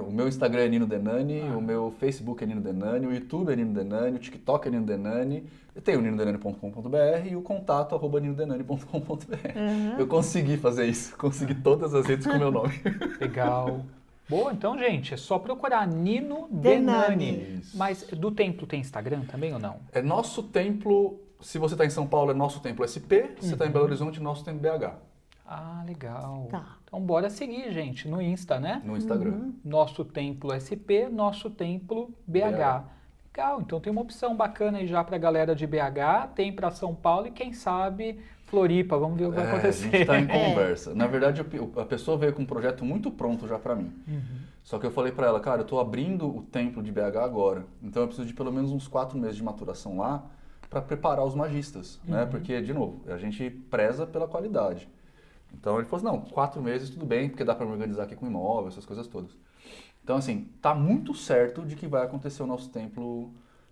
O meu Instagram é Nino Denani, o meu Facebook é Nino Denani, o YouTube é Nino Denani, o TikTok é Nino Denani. Eu tenho o ninodenani.com.br e o contato @ninodenani.com.br. Eu consegui fazer isso, consegui todas as redes com o meu nome. Legal. Boa, então, gente, é só procurar Nino Denani. Isso. Mas do templo tem Instagram também ou não? É Nosso Templo, se você está em São Se Nosso Templo SP, se você está em Belo Horizonte, Nosso Templo BH. Ah, legal. Tá. Então, bora seguir, gente, no Insta, né? No Instagram. Nosso Templo SP, Nosso Templo BH. Legal, então tem uma opção bacana aí já para a galera de BH, tem para São Paulo e quem sabe Floripa, vamos ver o que vai acontecer. A gente está em conversa. Na verdade, a pessoa veio com um projeto muito pronto já para mim. Só que eu falei para ela, cara, eu estou abrindo o templo de BH agora, então eu preciso de pelo menos uns 4 meses de maturação lá para preparar os magistas, né? Porque, de novo, a gente preza pela qualidade. Então ele falou assim, não, 4 meses tudo bem, porque dá para me organizar aqui com imóvel, essas coisas todas. Então, assim, tá muito certo de que vai acontecer o nosso templo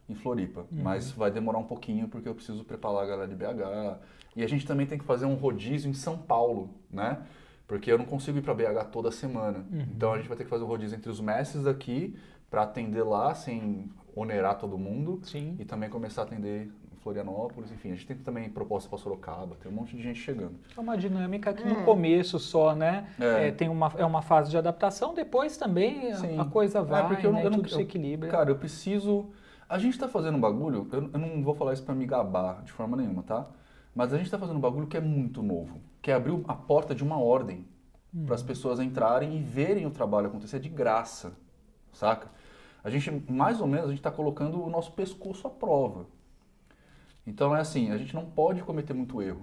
em Floripa, mas vai demorar um pouquinho porque eu preciso preparar a galera de BH. E a gente também tem que fazer um rodízio em São Paulo, né? Porque eu não consigo ir para BH toda semana. Então a gente vai ter que fazer um rodízio entre os mestres daqui para atender lá sem onerar todo mundo. Sim. E também começar a atender em Florianópolis. Enfim, a gente tem também proposta para Sorocaba, tem um monte de gente chegando. É uma dinâmica que no começo só, né? Tem uma fase de adaptação, depois também a coisa vai, porque tudo se equilibra. Cara, eu preciso... A gente tá fazendo um bagulho, eu não vou falar isso para me gabar de forma nenhuma, tá? Mas a gente tá fazendo um bagulho que é muito novo, que é abrir a porta de uma ordem para as pessoas entrarem e verem o trabalho acontecer de graça, saca? A gente, mais ou menos, a gente tá colocando o nosso pescoço à prova. Então é assim, a gente não pode cometer muito erro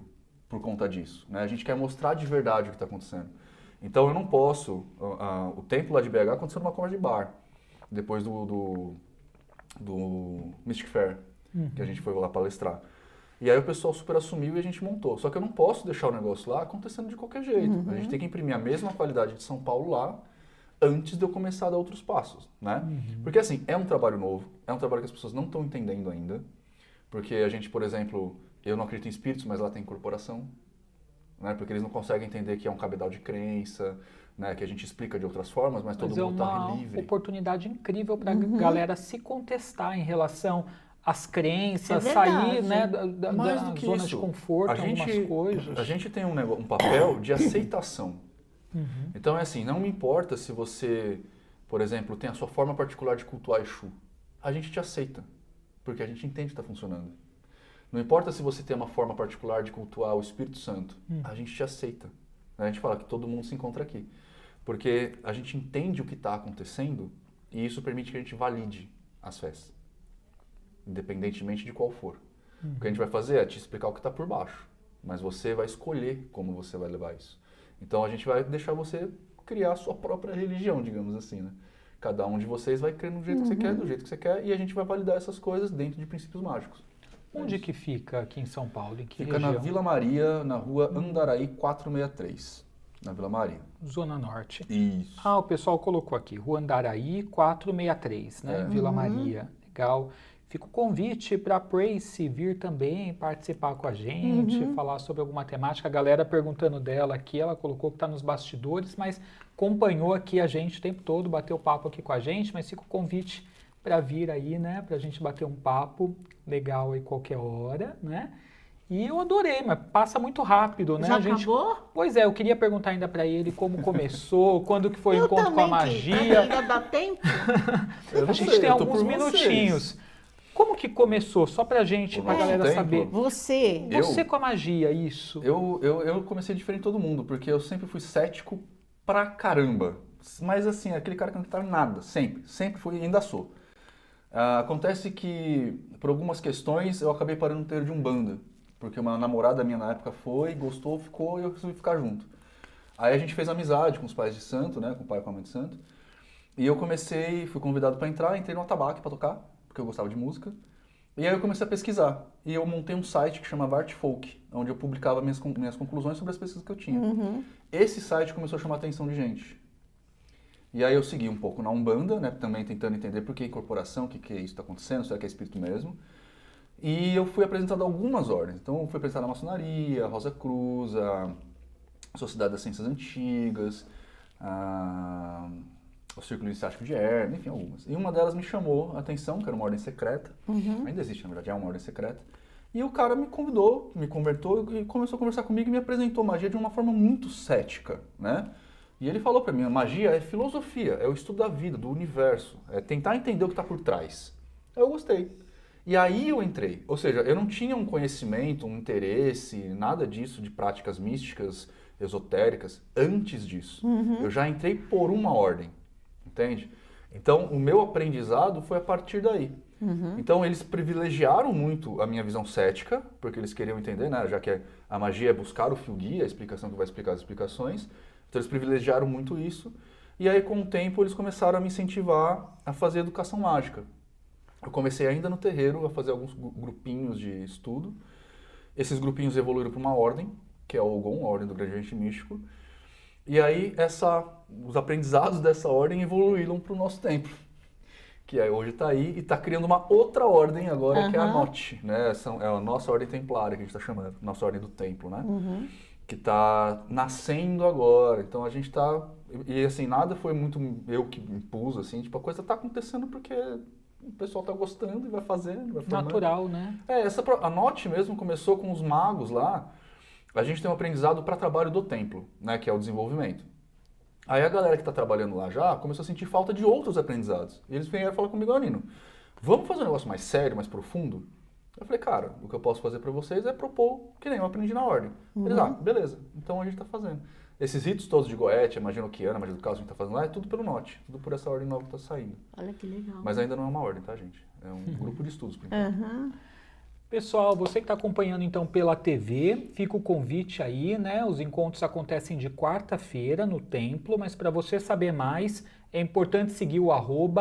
por conta disso, né? A gente quer mostrar de verdade o que está acontecendo. Então eu não posso... o templo lá de BH aconteceu numa conversa de bar, depois do Mystic Fair, que a gente foi lá palestrar. E aí o pessoal super assumiu e a gente montou. Só que eu não posso deixar o negócio lá acontecendo de qualquer jeito. A gente tem que imprimir a mesma qualidade de São Paulo lá antes de eu começar a dar outros passos, né? Porque assim, é um trabalho novo, é um trabalho que as pessoas não estão entendendo ainda. Porque a gente, por exemplo, eu não acredito em espíritos, mas lá tem corporação, né? Porque eles não conseguem entender que é um cabedal de crença, né? Que a gente explica de outras formas, mas todo mundo está livre. É uma oportunidade incrível para a galera se contestar em relação às crenças, sair, né, da zona de conforto, algumas coisas. A gente tem um papel de aceitação. Então é assim, não me importa se você, por exemplo, tem a sua forma particular de cultuar Exu. A gente te aceita, porque a gente entende que está funcionando. Não importa se você tem uma forma particular de cultuar o Espírito Santo, a gente te aceita. A gente fala que todo mundo se encontra aqui. Porque a gente entende o que está acontecendo e isso permite que a gente valide as fés, independentemente de qual for. O que a gente vai fazer é te explicar o que está por baixo, mas você vai escolher como você vai levar isso. Então a gente vai deixar você criar a sua própria religião, digamos assim, né? Cada um de vocês vai crer no jeito que você quer, do jeito que você quer, e a gente vai validar essas coisas dentro de princípios mágicos. Onde que fica aqui em São Paulo? Em que Fica região? na Vila Maria, na rua Andaraí 463, na Vila Maria. Zona Norte. Isso. Ah, o pessoal colocou aqui, Rua Andaraí 463, né? Vila Maria. Legal. Fica o convite para a Prace vir também participar com a gente, falar sobre alguma temática. A galera perguntando dela aqui, ela colocou que está nos bastidores, mas acompanhou aqui a gente o tempo todo, bateu papo aqui com a gente, mas fica o convite para vir aí, né? Para a gente bater um papo legal aí qualquer hora, né? E eu adorei, mas passa muito rápido, né? Já a gente... acabou? Pois é, eu queria perguntar ainda para ele como começou, quando que foi o encontro com a magia. Ainda dá tempo? A gente tem alguns minutinhos. Como que começou? Só pra gente, O pra nosso galera templo? saber. Você, Eu? Você com a magia, isso. Eu comecei diferente de todo mundo, porque eu sempre fui cético pra caramba. Mas assim, aquele cara que não acreditava em nada, sempre. Sempre fui e ainda sou. Acontece que, por algumas questões, eu acabei parando no terreiro de Umbanda. Porque uma namorada minha na época foi, gostou, ficou e eu resolvi ficar junto. Aí a gente fez amizade com os pais de santo, né? Com o pai e com a mãe de santo. E eu fui convidado para entrar, entrei no atabaque para tocar, porque eu gostava de música. E aí eu comecei a pesquisar. E eu montei um site que chamava Art Folk, onde eu publicava minhas conclusões sobre as pesquisas que eu tinha. Esse site começou a chamar a atenção de gente. E aí eu segui um pouco na Umbanda, né, também tentando entender por que incorporação, o que isso está acontecendo, será que é espírito mesmo. E eu fui apresentado a algumas ordens. Então eu fui apresentado a Maçonaria, a Rosa Cruz, a Sociedade das Ciências Antigas, o Círculo Iniciático de Hermes, enfim, algumas. E uma delas me chamou a atenção, que era uma ordem secreta. Ainda existe, na verdade, é uma ordem secreta. E o cara me convidou, me convertou e começou a conversar comigo e me apresentou magia de uma forma muito cética, né? E ele falou pra mim, a magia é filosofia, é o estudo da vida, do universo, é tentar entender o que está por trás. Eu gostei. E aí eu entrei, ou seja, eu não tinha um conhecimento, um interesse, nada disso de práticas místicas, esotéricas, antes disso. Eu já entrei por uma ordem, entende? Então o meu aprendizado foi a partir daí. Então eles privilegiaram muito a minha visão cética, porque eles queriam entender, né? Já que a magia é buscar o fio guia, a explicação que vai explicar as explicações. Então eles privilegiaram muito isso. E aí com o tempo eles começaram a me incentivar a fazer educação mágica. Eu comecei ainda no terreiro a fazer alguns grupinhos de estudo. Esses grupinhos evoluíram para uma ordem, que é a Ogon, a Ordem do Gradiente Místico. E aí os aprendizados dessa ordem evoluíram para o nosso templo, que hoje está aí e está criando uma outra ordem agora, que é a NOT, né? É a nossa ordem templária que a gente está chamando, nossa ordem do templo, né? Que está nascendo agora. Então a gente está... E assim, nada foi muito eu que impus, assim, tipo, a coisa está acontecendo porque o pessoal está gostando e vai fazendo, vai formando. Natural, né? A NOT mesmo começou com os magos lá. A gente tem um aprendizado para trabalho do templo, né, que é o desenvolvimento. Aí a galera que está trabalhando lá já começou a sentir falta de outros aprendizados. E eles vieram falar comigo, Nino, vamos fazer um negócio mais sério, mais profundo? Eu falei, cara, o que eu posso fazer para vocês é propor que nem eu aprendi na ordem. Eles, beleza, então a gente está fazendo. Esses ritos todos de Goethe, a magia noquiana, a magia do caos que a gente está fazendo lá, é tudo pelo NOT, tudo por essa ordem nova que está saindo. olha que legal. Mas ainda não é uma ordem, tá, gente? É um grupo de estudos, por enquanto. Pessoal, você que está acompanhando então pela TV, fica o convite aí, né? Os encontros acontecem de quarta-feira no templo, mas para você saber mais, é importante seguir o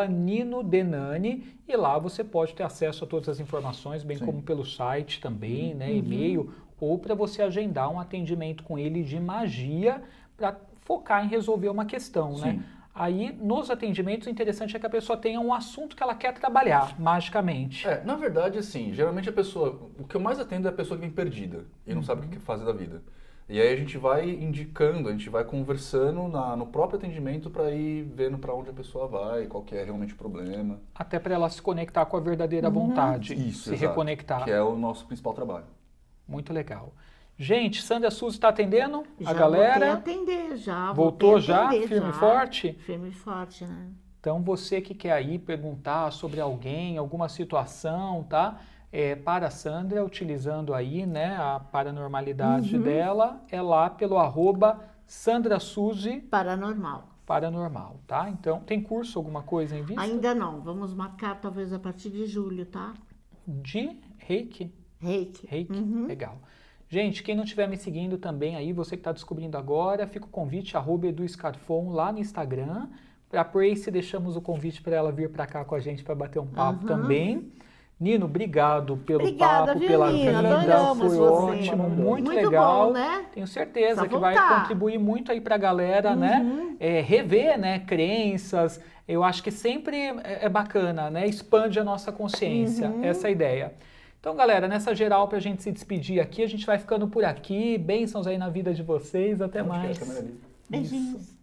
@NinoDenani e lá você pode ter acesso a todas as informações, bem como pelo site também, né? E-mail, ou para você agendar um atendimento com ele de magia para focar em resolver uma questão, né? Aí, nos atendimentos, o interessante é que a pessoa tenha um assunto que ela quer trabalhar, magicamente. Na verdade, assim, geralmente o que eu mais atendo é a pessoa que vem perdida e não sabe o que fazer da vida. E aí a gente vai indicando, a gente vai conversando no próprio atendimento para ir vendo para onde a pessoa vai, qual que é realmente o problema. Até para ela se conectar com a verdadeira vontade, Isso, se exato, reconectar. que é o nosso principal trabalho. Muito legal. Gente, Sandra Suzy está atendendo Já a galera? voltei a atender, já. Voltou voltei a já? atender, Firme e já. forte? Firme e forte, né? Então, você que quer aí perguntar sobre alguém, alguma situação, tá? Para a Sandra, utilizando aí, né, a paranormalidade dela, é lá pelo @SandraSuzy Paranormal, tá? Então, tem curso, alguma coisa em vista? Ainda não, vamos marcar talvez a partir de julho, tá? De Reiki? Reiki. Legal. Gente, quem não estiver me seguindo também aí, você que está descobrindo agora, fica o convite, @EduScarfon lá no Instagram. Para a Prace, deixamos o convite para ela vir para cá com a gente para bater um papo também. Nino, obrigado pelo Obrigada, papo, viu, pela Nino? vida, Adoramos foi você. ótimo, muito Muito legal. bom, né? Tenho certeza Só que vai voltar. contribuir muito aí para a galera, né? Rever, né, crenças. Eu acho que sempre é bacana, né? Expande a nossa consciência, essa é a ideia. Então, galera, nessa geral, para a gente se despedir aqui, a gente vai ficando por aqui. Bênçãos aí na vida de vocês. Até mais. Beijinhos.